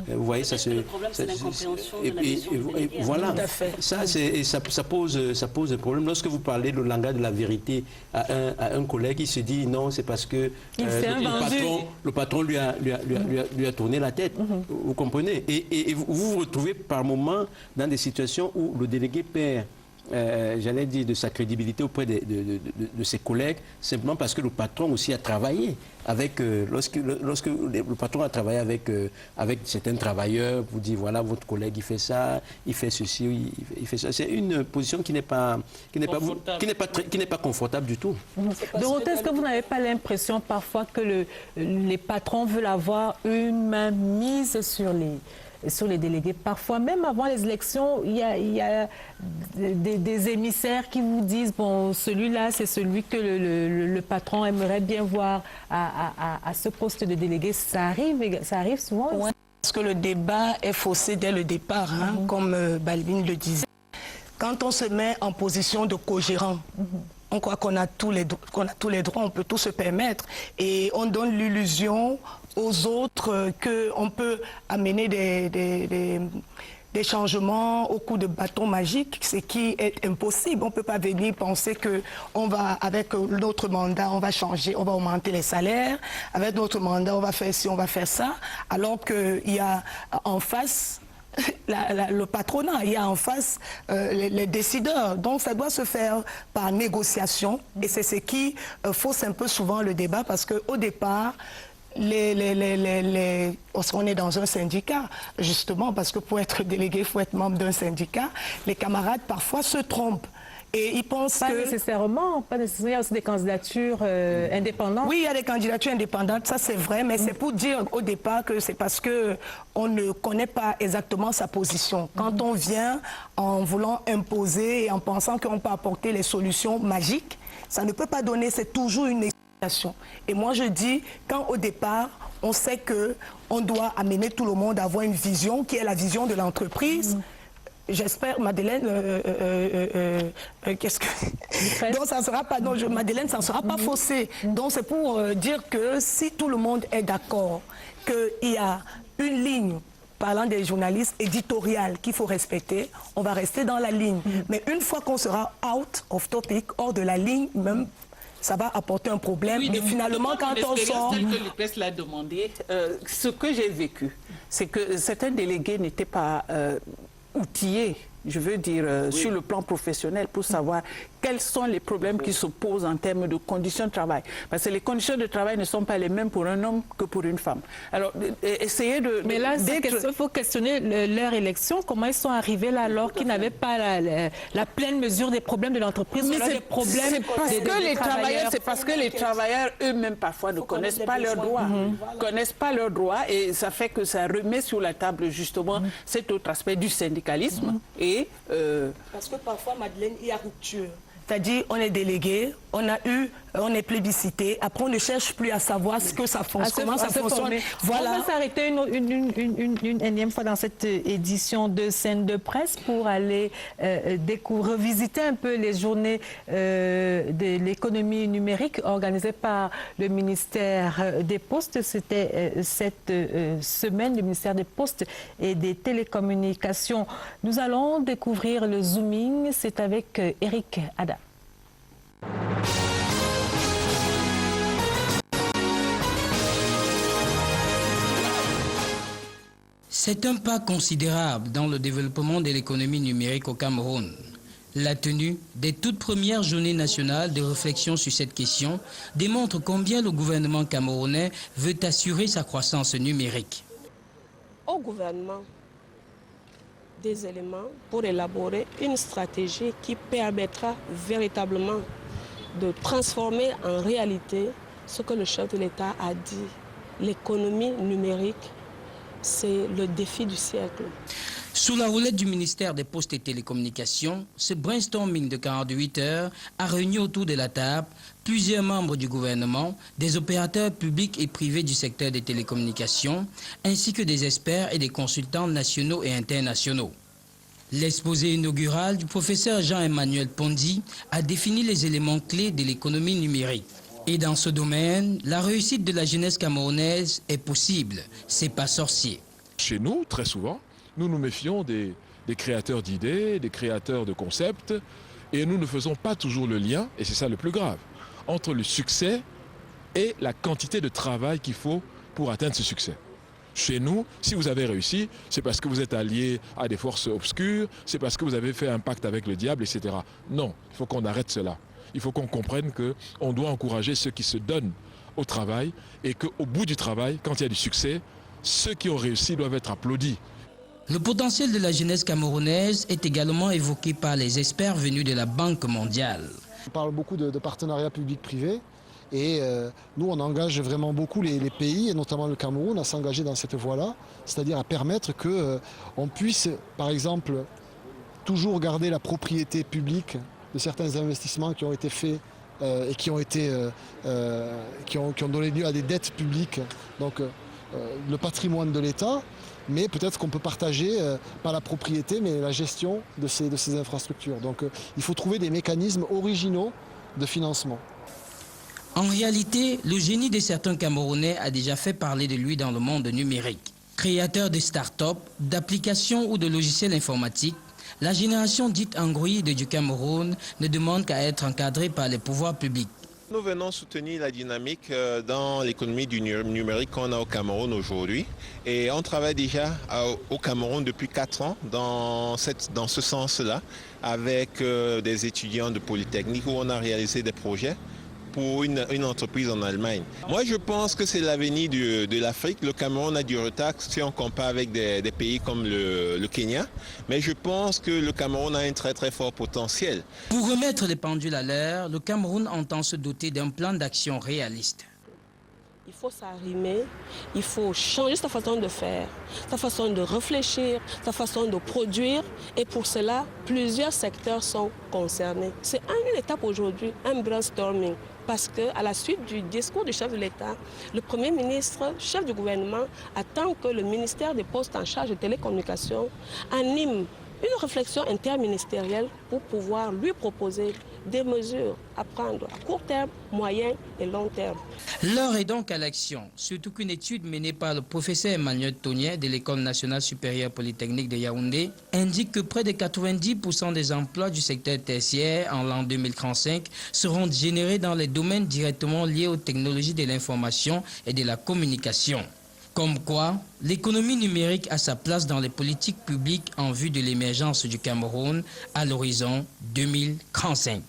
Vous voyez, ça se... Le problème, c'est l'incompréhension de la mission déléguée. Voilà, ça pose un problème. Lorsque vous parlez le langage de la vérité à un collègue, il se dit non, c'est parce que le patron lui a tourné la tête. Vous comprenez? Et vous vous retrouvez par moments dans des situations où le délégué perd j'allais dire, de sa crédibilité auprès de ses collègues, simplement parce que le patron aussi a travaillé avec, lorsque le patron a travaillé avec certains travailleurs, vous dit voilà, votre collègue il fait ça, il fait ceci, il fait ça. C'est une position qui n'est pas confortable du tout. Dorothée, est-ce que vous n'avez pas l'impression parfois que les patrons veulent avoir une main mise sur les délégués? Parfois, même avant les élections, il y a des émissaires qui vous disent bon, celui-là, c'est celui que le patron aimerait bien voir à ce poste de délégué. Ça arrive souvent. Ouais, parce que le débat est faussé dès le départ, hein, comme Balbine le disait. Quand on se met en position de co-gérant, on croit qu'on a tous les droits, on peut tout se permettre. Et on donne l'illusion aux autres qu'on peut amener des changements au coup de bâton magique, ce qui est impossible. On ne peut pas venir penser qu'on va, avec notre mandat, on va changer, on va augmenter les salaires, avec notre mandat, on va faire ci, on va faire ça, alors qu'il y a en face le patronat, il y a en face les décideurs. Donc ça doit se faire par négociation et c'est ce qui fausse un peu souvent le débat parce qu'au départ, on est dans un syndicat, justement, parce que pour être délégué, il faut être membre d'un syndicat. Les camarades parfois se trompent. Et ils pensent pas nécessairement, il y a aussi des candidatures indépendantes. Oui, il y a des candidatures indépendantes, ça c'est vrai, mais c'est pour dire au départ que c'est parce qu'on ne connaît pas exactement sa position. Quand on vient en voulant imposer et en pensant qu'on peut apporter les solutions magiques, ça ne peut pas donner, c'est toujours une explication. Et moi je dis, quand au départ, on sait qu'on doit amener tout le monde à avoir une vision qui est la vision de l'entreprise. J'espère, Madeleine, qu'est-ce que... Donc, ça sera pas... Non, Madeleine, ça ne sera pas faussé. Donc, c'est pour dire que si tout le monde est d'accord qu'il y a une ligne, parlant des journalistes, éditoriales qu'il faut respecter, on va rester dans la ligne. Mais une fois qu'on sera out of topic, hors de la ligne, même, ça va apporter un problème. Oui, et finalement, quand on sort... Tel que l'IPES l'a demandé, ce que j'ai vécu, c'est que certains délégués n'étaient pas... outillés, je veux dire, sur le plan professionnel pour savoir quels sont les problèmes qui se posent en termes de conditions de travail. Parce que les conditions de travail ne sont pas les mêmes pour un homme que pour une femme. Alors, essayez de... Mais là, il faut questionner leur élection. Comment ils sont arrivés là alors qu'ils n'avaient pas la pleine mesure des problèmes de l'entreprise? Mais c'est parce que les travailleurs eux-mêmes parfois ne connaissent pas leurs droits. Connaissent pas leurs droits et ça fait que ça remet sur la table justement cet autre aspect du syndicalisme. Parce que parfois, Madeleine, il y a rupture. C'est-à-dire, on est délégué, on est plébiscité, après on ne cherche plus à savoir ce que ça fonctionne, comment ça fonctionne. Voilà. On va s'arrêter une énième fois dans cette édition de Scène de presse pour aller revisiter un peu les journées de l'économie numérique organisées par le ministère des Postes. C'était cette semaine, le ministère des Postes et des Télécommunications. Nous allons découvrir le zooming, c'est avec Eric Ada. C'est un pas considérable dans le développement de l'économie numérique au Cameroun. La tenue des toutes premières journées nationales de réflexion sur cette question démontre combien le gouvernement camerounais veut assurer sa croissance numérique. Au gouvernement, des éléments pour élaborer une stratégie qui permettra véritablement de transformer en réalité ce que le chef de l'État a dit. L'économie numérique, c'est le défi du siècle. Sous la houlette du ministère des Postes et Télécommunications, ce brainstorming de 48 heures a réuni autour de la table plusieurs membres du gouvernement, des opérateurs publics et privés du secteur des télécommunications, ainsi que des experts et des consultants nationaux et internationaux. L'exposé inaugural du professeur Jean-Emmanuel Pondy a défini les éléments clés de l'économie numérique. Et dans ce domaine, la réussite de la jeunesse camerounaise est possible, c'est pas sorcier. Chez nous, très souvent, nous nous méfions des créateurs d'idées, des créateurs de concepts, et nous ne faisons pas toujours le lien, et c'est ça le plus grave, entre le succès et la quantité de travail qu'il faut pour atteindre ce succès. Chez nous, si vous avez réussi, c'est parce que vous êtes allié à des forces obscures, c'est parce que vous avez fait un pacte avec le diable, etc. Non, il faut qu'on arrête cela. Il faut qu'on comprenne qu'on doit encourager ceux qui se donnent au travail et qu'au bout du travail, quand il y a du succès, ceux qui ont réussi doivent être applaudis. Le potentiel de la jeunesse camerounaise est également évoqué par les experts venus de la Banque mondiale. On parle beaucoup de partenariats public-privé et nous on engage vraiment beaucoup les pays et notamment le Cameroun à s'engager dans cette voie-là, c'est-à-dire à permettre qu'on puisse par exemple toujours garder la propriété publique de certains investissements qui ont été faits et qui ont donné lieu à des dettes publiques, donc le patrimoine de l'État, mais peut-être qu'on peut partager, pas la propriété, mais la gestion de ces infrastructures. Donc il faut trouver des mécanismes originaux de financement. En réalité, le génie de certains Camerounais a déjà fait parler de lui dans le monde numérique. Créateur de start-up, d'applications ou de logiciels informatiques, la génération dite androïde du Cameroun ne demande qu'à être encadrée par les pouvoirs publics. Nous venons soutenir la dynamique dans l'économie du numérique qu'on a au Cameroun aujourd'hui. Et on travaille déjà au Cameroun depuis 4 ans dans ce sens-là, avec des étudiants de Polytechnique où on a réalisé des projets pour une entreprise en Allemagne. Moi, je pense que c'est l'avenir de l'Afrique. Le Cameroun a du retard si on compare avec des pays comme le Kenya. Mais je pense que le Cameroun a un très très fort potentiel. Pour remettre les pendules à l'heure, le Cameroun entend se doter d'un plan d'action réaliste. Il faut s'arrimer, il faut changer sa façon de faire, sa façon de réfléchir, sa façon de produire. Et pour cela, plusieurs secteurs sont concernés. C'est une étape aujourd'hui, un brainstorming. Parce qu'à la suite du discours du chef de l'État, le Premier ministre, chef du gouvernement, attend que le ministère des Postes en charge des télécommunications anime une réflexion interministérielle pour pouvoir lui proposer des mesures à prendre à court terme, moyen et long terme. L'heure est donc à l'action, surtout qu'une étude menée par le professeur Emmanuel Tonier de l'École nationale supérieure polytechnique de Yaoundé indique que près de 90% des emplois du secteur tertiaire en l'an 2035 seront générés dans les domaines directement liés aux technologies de l'information et de la communication. Comme quoi, l'économie numérique a sa place dans les politiques publiques en vue de l'émergence du Cameroun à l'horizon 2035.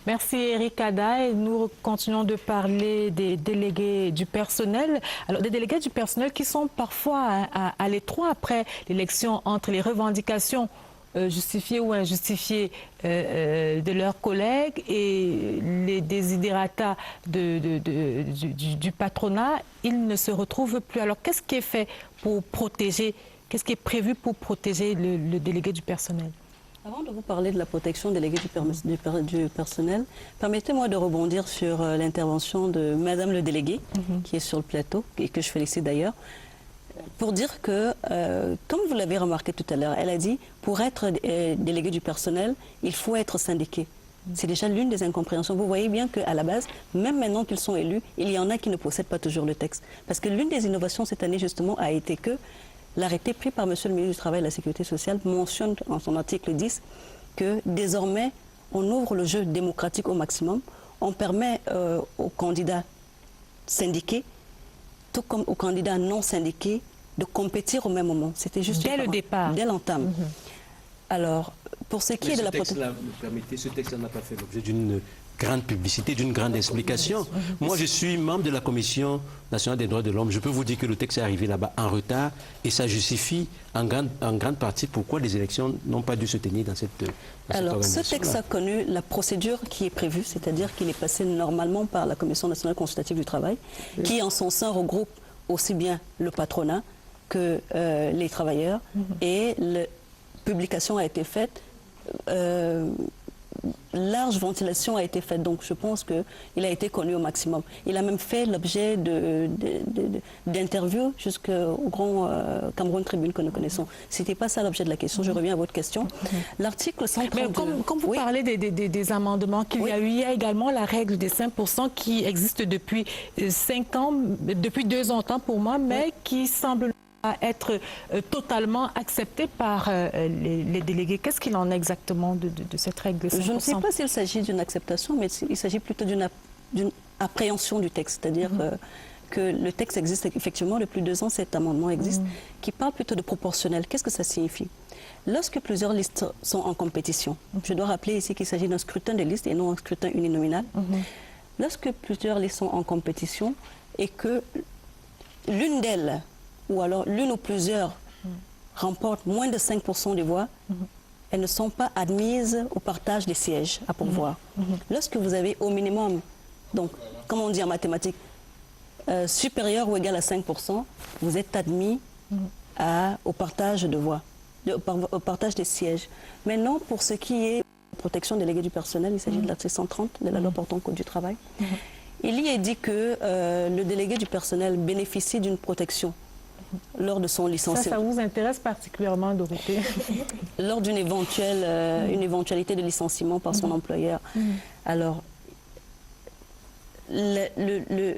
Merci Eric Ada. Et nous continuons de parler des délégués du personnel. Alors, des délégués du personnel qui sont parfois à l'étroit après l'élection entre les revendications justifiés ou injustifiés de leurs collègues et les desiderata du patronat, ils ne se retrouvent plus. Alors, qu'est-ce qui est fait pour protéger, qu'est-ce qui est prévu pour protéger le délégué du personnel? Avant de vous parler de la protection déléguée du personnel, permettez-moi de rebondir sur l'intervention de Madame le délégué, qui est sur le plateau, et que je félicite d'ailleurs, pour dire que, comme vous l'avez remarqué tout à l'heure, elle a dit, pour être délégué du personnel, il faut être syndiqué. C'est déjà l'une des incompréhensions. Vous voyez bien qu'à la base, même maintenant qu'ils sont élus, il y en a qui ne possèdent pas toujours le texte. Parce que l'une des innovations cette année, justement, a été que l'arrêté pris par M. le ministre du Travail et de la Sécurité sociale mentionne en son article 10 que désormais, on ouvre le jeu démocratique au maximum. On permet aux candidats syndiqués, tout comme aux candidats non syndiqués, de compétir au même moment. C'était juste dès le départ. Dès l'entame. Alors, pour ce qui est de la protection... Ce texte-là n'a pas fait l'objet d'une grande publicité, d'une grande explication. Moi, je suis membre de la Commission nationale des droits de l'homme. Je peux vous dire que le texte est arrivé là-bas en retard et ça justifie en grande partie pourquoi les élections n'ont pas dû se tenir dans cette Alors, ce texte a connu la procédure qui est prévue, c'est-à-dire qu'il est passé normalement par la Commission nationale consultative du travail, qui en son sein regroupe aussi bien le patronat que les travailleurs, et la publication a été faite, large ventilation a été faite, donc je pense qu'il a été connu au maximum. Il a même fait l'objet d'interviews jusqu'au grand Cameroun Tribune que nous connaissons. Ce n'était pas ça l'objet de la question, je reviens à votre question. L'article 132... Mais comme vous parlez des amendements qu'il y a eu, il y a également la règle des 5% qui existe depuis 5 ans, depuis 2 ans pour moi, mais qui semble être totalement acceptée par les délégués. Qu'est-ce qu'il en est exactement de cette règle de 5%? Je ne sais pas s'il s'agit d'une acceptation, mais il s'agit plutôt d'une appréhension du texte, c'est-à-dire que le texte existe effectivement depuis 2 ans, cet amendement existe, qui parle plutôt de proportionnel. Qu'est-ce que ça signifie? Lorsque plusieurs listes sont en compétition, je dois rappeler ici qu'il s'agit d'un scrutin de liste et non un scrutin uninominal. Lorsque plusieurs listes sont en compétition et que l'une d'elles, ou alors l'une ou plusieurs, remportent moins de 5% des voix, elles ne sont pas admises au partage des sièges à pourvoir. Lorsque vous avez au minimum, donc, comme on dit en mathématiques, supérieur ou égal à 5%, vous êtes admis au partage de voix, au partage des sièges. Maintenant, pour ce qui est de protection déléguée du personnel, il s'agit de l'article 130 de la loi portant code du travail. Il y est dit que le délégué du personnel bénéficie d'une protection lors de son licenciement. Ça vous intéresse particulièrement, Dorothée? Lors d'une éventualité de licenciement par son employeur. Alors, le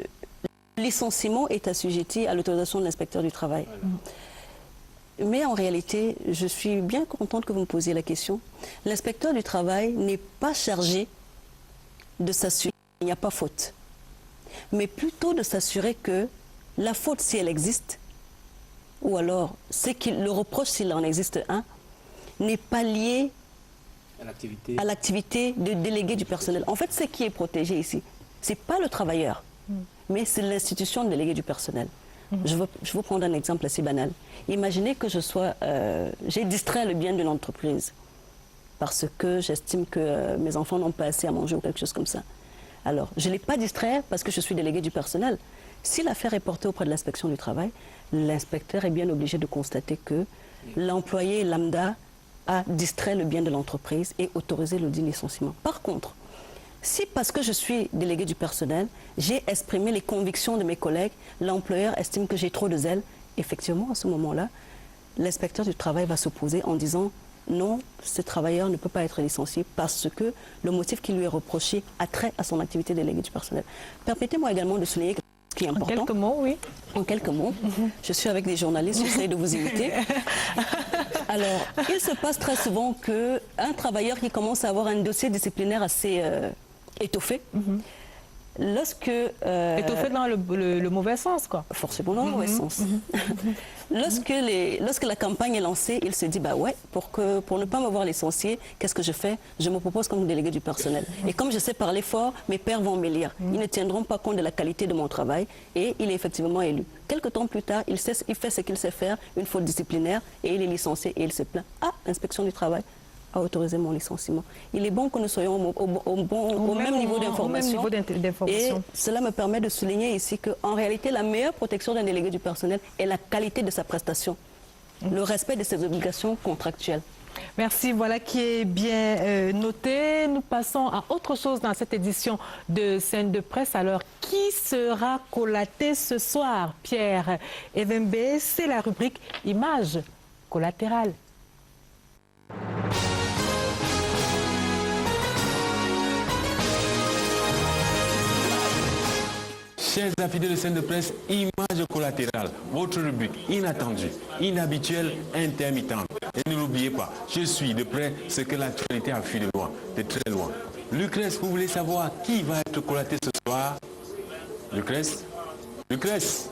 licenciement est assujetti à l'autorisation de l'inspecteur du travail. Mais en réalité, je suis bien contente que vous me posiez la question. L'inspecteur du travail n'est pas chargé de s'assurer qu'il n'y a pas faute, mais plutôt de s'assurer que la faute, si elle existe, ou alors le reproche, s'il en existe un, n'est pas lié à l'activité de délégué du personnel. En fait, ce qui est protégé ici, ce n'est pas le travailleur, mais c'est l'institution de délégué du personnel. Je vous prendre un exemple assez banal. Imaginez que j'ai distrait le bien d'une entreprise parce que j'estime que mes enfants n'ont pas assez à manger ou quelque chose comme ça. Alors, je ne l'ai pas distrait parce que je suis délégué du personnel. Si l'affaire est portée auprès de l'inspection du travail, l'inspecteur est bien obligé de constater que l'employé lambda a distrait le bien de l'entreprise et autorisé le dit licenciement. Par contre, si parce que je suis délégué du personnel, j'ai exprimé les convictions de mes collègues, l'employeur estime que j'ai trop de zèle, effectivement, à ce moment-là, l'inspecteur du travail va s'opposer en disant non, ce travailleur ne peut pas être licencié parce que le motif qui lui est reproché a trait à son activité déléguée du personnel. Permettez-moi également de souligner ce qui est important. En quelques mots, oui. En quelques mots. Je suis avec des journalistes, j'essaie de vous imiter. Alors, il se passe très souvent qu'un travailleur qui commence à avoir un dossier disciplinaire assez étoffé, lorsque... étoffé dans le mauvais sens, quoi. Forcément dans le mauvais sens. Lorsque la campagne est lancée, il se dit, bah ouais, pour ne pas m'avoir licencié, qu'est-ce que je fais? Je me propose comme délégué du personnel. Et comme je sais parler fort, mes pairs vont m'élire. Ils ne tiendront pas compte de la qualité de mon travail et il est effectivement élu. Quelque temps plus tard, il fait ce qu'il sait faire, une faute disciplinaire, et il est licencié et il se plaint. Ah, inspection du travail a autorisé mon licenciement. Il est bon que nous soyons au même niveau d'information. Et cela me permet de souligner ici qu'en réalité, la meilleure protection d'un délégué du personnel est la qualité de sa prestation, le respect de ses obligations contractuelles. Merci, voilà qui est bien noté. Nous passons à autre chose dans cette édition de Scène de Presse. Alors, qui sera collaté ce soir? Pierre Evembe, c'est la rubrique Images collatérales. Chers affidés de Scène de Presse, Images collatérales, votre rubrique inattendue, inhabituelle, intermittente. Et ne l'oubliez pas, je suis de près ce que l'actualité a fui de loin, de très loin. Lucrèce, vous voulez savoir qui va être collaté ce soir? Lucrèce? Lucrèce?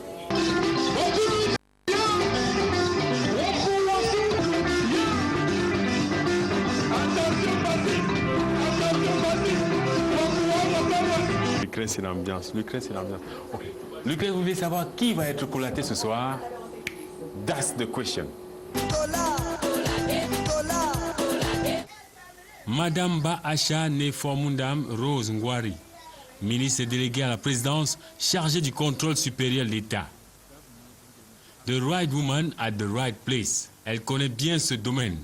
Lucrèce, c'est l'ambiance. Lucrèce, c'est l'ambiance. Okay. Lucrèce, vous voulez savoir qui va être collaté ce soir? That's the question. Madame Ba-Acha Neformundam Rose Ngwari, ministre déléguée à la présidence chargée du contrôle supérieur de l'État. The right woman at the right place. Elle connaît bien ce domaine.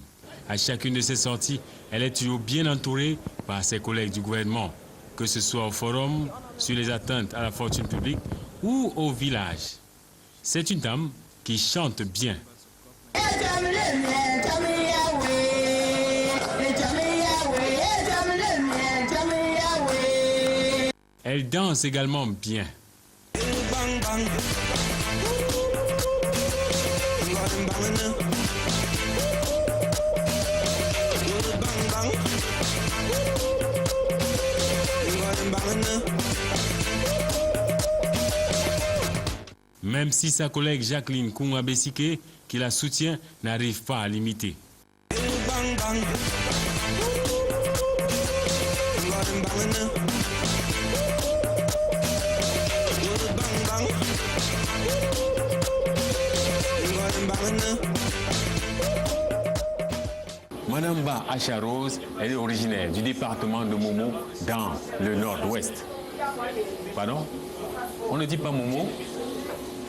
À chacune de ses sorties, elle est toujours bien entourée par ses collègues du gouvernement, que ce soit au forum, sur les atteintes à la fortune publique ou au village. C'est une dame qui chante bien. Elle danse également bien. Même si sa collègue Jacqueline Kounga-Bessike, qui la soutient, n'arrive pas à l'imiter. Madame Ba Acha Rose, elle est originaire du département de Momo dans le nord-ouest. Pardon? On ne dit pas Momo?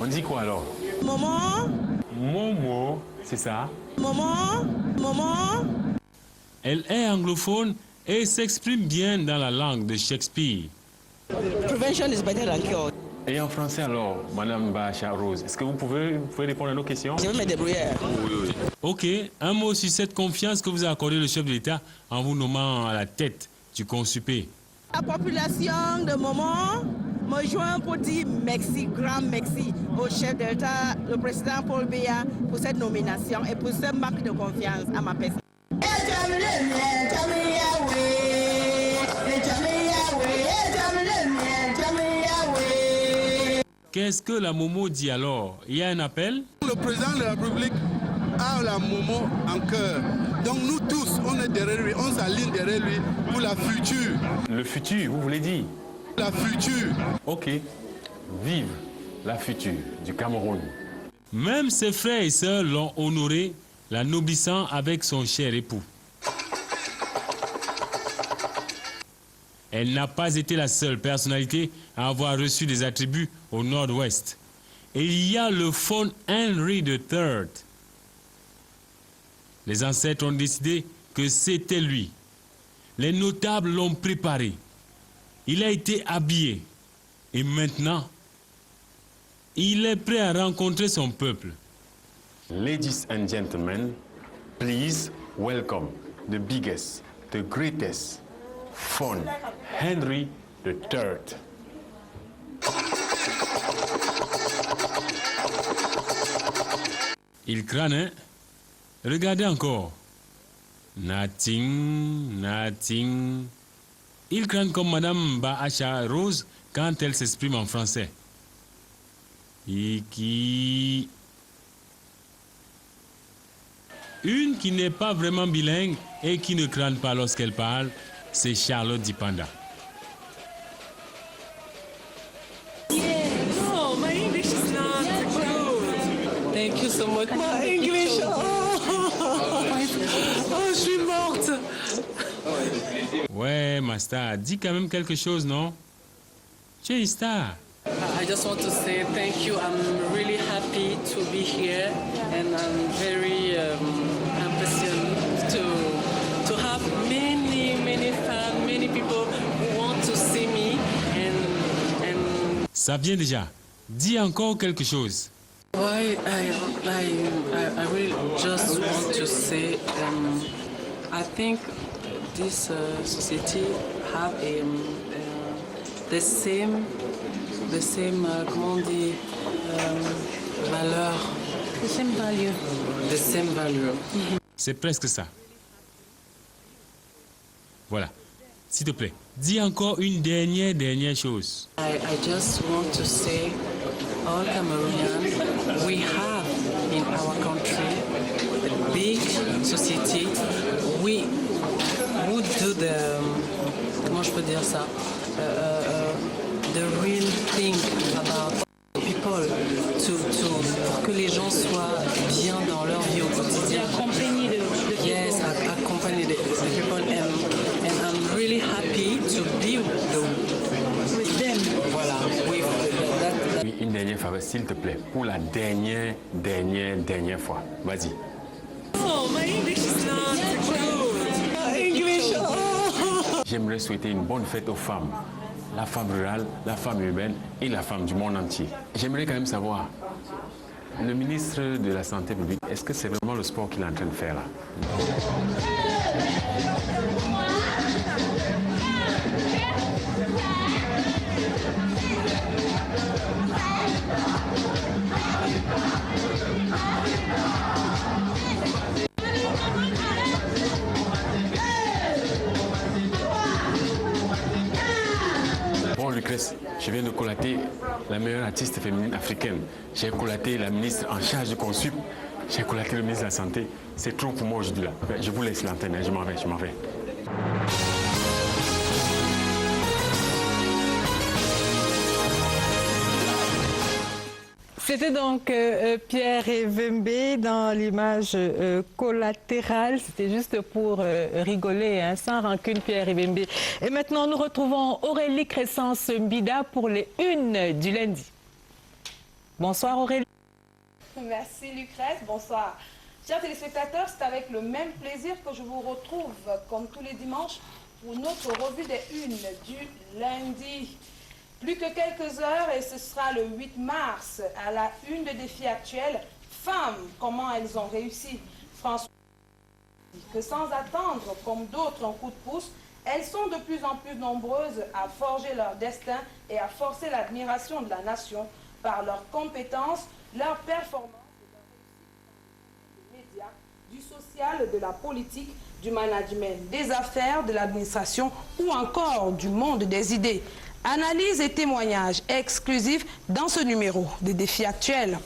On dit quoi alors? Momo. Momo, c'est ça? Momo. Momo. Elle est anglophone et s'exprime bien dans la langue de Shakespeare. Prevention is better than cure. Et en français alors, Madame Ba Acha Rose, est-ce que vous pouvez répondre à nos questions? Je vais me débrouiller. Oui. Ok, un mot sur cette confiance que vous a accordée le chef de l'État en vous nommant à la tête du Consupé. La population de Momo me joint pour dire merci, grand merci au chef de l'État, le président Paul Biya, pour cette nomination et pour ce marque de confiance à ma personne. Qu'est-ce que la Momo dit alors? Il y a un appel? Le président de la République a la Momo en cœur. Donc nous tous, on est derrière lui, on s'aligne derrière lui pour la future. Le futur, vous voulez dire? La future. Ok. Vive la future du Cameroun. Même ses frères et sœurs l'ont honoré, la noblissant avec son cher époux. Elle n'a pas été la seule personnalité à avoir reçu des attributs au nord-ouest. Et il y a le faune Henry III. Les ancêtres ont décidé que c'était lui. Les notables l'ont préparé. Il a été habillé. Et maintenant, il est prêt à rencontrer son peuple. Ladies and gentlemen, please welcome the biggest, the greatest faun, Henry III. Il crâne, hein? Regardez encore. Nothing, nothing. Il crâne comme Madame Ba Acha Rose quand elle s'exprime en français. Iki. Une qui n'est pas vraiment bilingue et qui ne crâne pas lorsqu'elle parle, c'est Charlotte Dipanda. No, my English is not good. Thank you so much. My English, je suis morte. Ouais, ma star, dis quand même quelque chose, non? Tu es une star. I just want to say thank you. I'm really happy to be here, and I'm very impressed to have many fans, many people who want to see me, and Ça vient déjà. Dis encore quelque chose. I really just want to say I think this society have the same comment on dit, valeur. The same value. The same value. C'est presque ça. Voilà. S'il te plaît, dis encore une dernière chose. I just want to say, all Cameroonians, we have in our country a big society. We would do the, comment je peux dire ça, the real thing about people, pour que les gens soient bien dans leur vie au quotidien. Accompagner yes, accompagner the people, and I'm really happy to be with them. Voilà. Une dernière faveur, s'il te plaît, pour la dernière fois. Vas-y. Oh, my English is not good. My English. J'aimerais souhaiter une bonne fête aux femmes. La femme rurale, la femme urbaine et la femme du monde entier. J'aimerais quand même savoir, le ministre de la Santé publique, est-ce que c'est vraiment le sport qu'il est en train de faire là? Je viens de collater la meilleure artiste féminine africaine. J'ai collaté la ministre en charge du Consup. J'ai collaté le ministre de la Santé. C'est trop pour moi aujourd'hui là. Je vous laisse l'antenne, je m'en vais. C'était donc Pierre Evembe dans l'image collatérale. C'était juste pour rigoler, hein, sans rancune, Pierre Evembe. Et maintenant, nous retrouvons Aurélie Crescence-Mbida pour les unes du lundi. Bonsoir Aurélie. Merci Lucrèce, bonsoir. Chers téléspectateurs, c'est avec le même plaisir que je vous retrouve, comme tous les dimanches, pour notre revue des unes du lundi. Plus que quelques heures et ce sera le 8 mars à la une de Défis actuels. Femmes, comment elles ont réussi. François dit que sans attendre, comme d'autres, un coup de pouce, elles sont de plus en plus nombreuses à forger leur destin et à forcer l'admiration de la nation par leurs compétences, leurs performances et leur réussite dans le monde des médias, du social, de la politique, du management, des affaires, de l'administration ou encore du monde des idées. Analyse et témoignages exclusifs dans ce numéro des Défis actuels.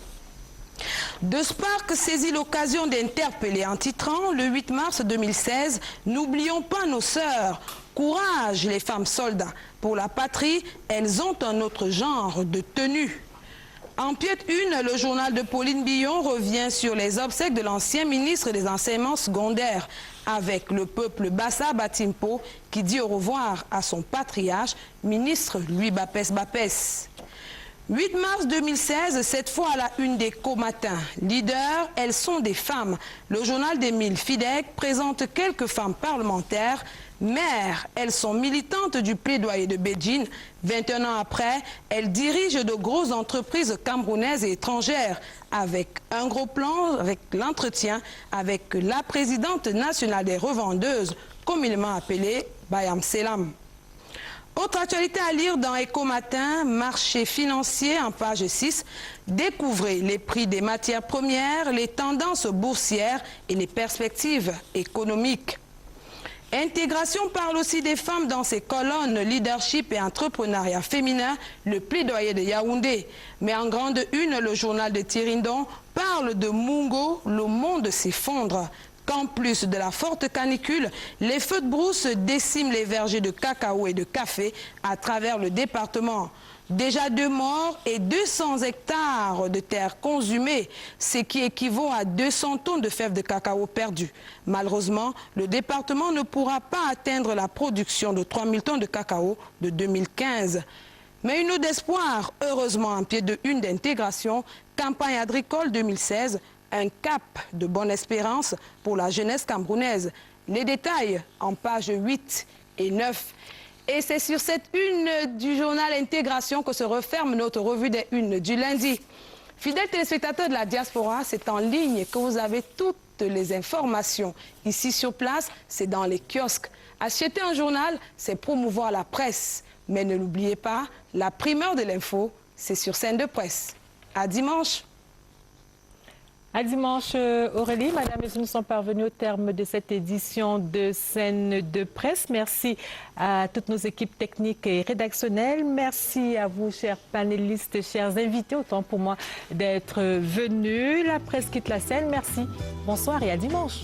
De Spark saisit l'occasion d'interpeller en titrant le 8 mars 2016 « N'oublions pas nos sœurs, courage les femmes soldats, pour la patrie, elles ont un autre genre de tenue ». En pièce une, le journal de Pauline Billon revient sur les obsèques de l'ancien ministre des Enseignements secondaires avec le peuple Bassa Batimpo qui dit au revoir à son patriarche, ministre Louis Bapès. 8 mars 2016, cette fois à la une d'Écho Matin. Leaders, elles sont des femmes. Le journal d'Émile Fidèque présente quelques femmes parlementaires. Mères, elles sont militantes du plaidoyer de Beijing. 21 ans après, elles dirigent de grosses entreprises camerounaises et étrangères avec un gros plan, avec l'entretien avec la présidente nationale des revendeuses, communément appelée Bayam Selam. Autre actualité à lire dans Écho Matin, marché financier en page 6. Découvrez les prix des matières premières, les tendances boursières et les perspectives économiques. Intégration parle aussi des femmes dans ses colonnes leadership et entrepreneuriat féminin, le plaidoyer de Yaoundé. Mais en grande une, le journal de Tirindon parle de Mungo, le monde s'effondre. Qu'en plus de la forte canicule, les feux de brousse déciment les vergers de cacao et de café à travers le département. Déjà 2 morts et 200 hectares de terre consumées, ce qui équivaut à 200 tonnes de fèves de cacao perdues. Malheureusement, le département ne pourra pas atteindre la production de 3000 tonnes de cacao de 2015. Mais une note d'espoir, heureusement en pied de une d'intégration, campagne agricole 2016, un cap de bonne espérance pour la jeunesse camerounaise. Les détails en pages 8 et 9. Et c'est sur cette une du journal Intégration que se referme notre revue des unes du lundi. Fidèles téléspectateurs de la diaspora, c'est en ligne que vous avez toutes les informations. Ici sur place, c'est dans les kiosques. Acheter un journal, c'est promouvoir la presse. Mais ne l'oubliez pas, la primeur de l'info, c'est sur Scène de Presse. À dimanche. À dimanche, Aurélie, madame, et nous sommes parvenus au terme de cette édition de Scène de Presse. Merci à toutes nos équipes techniques et rédactionnelles. Merci à vous, chers panélistes, chers invités, autant pour moi d'être venus. La presse quitte la scène. Merci. Bonsoir et à dimanche.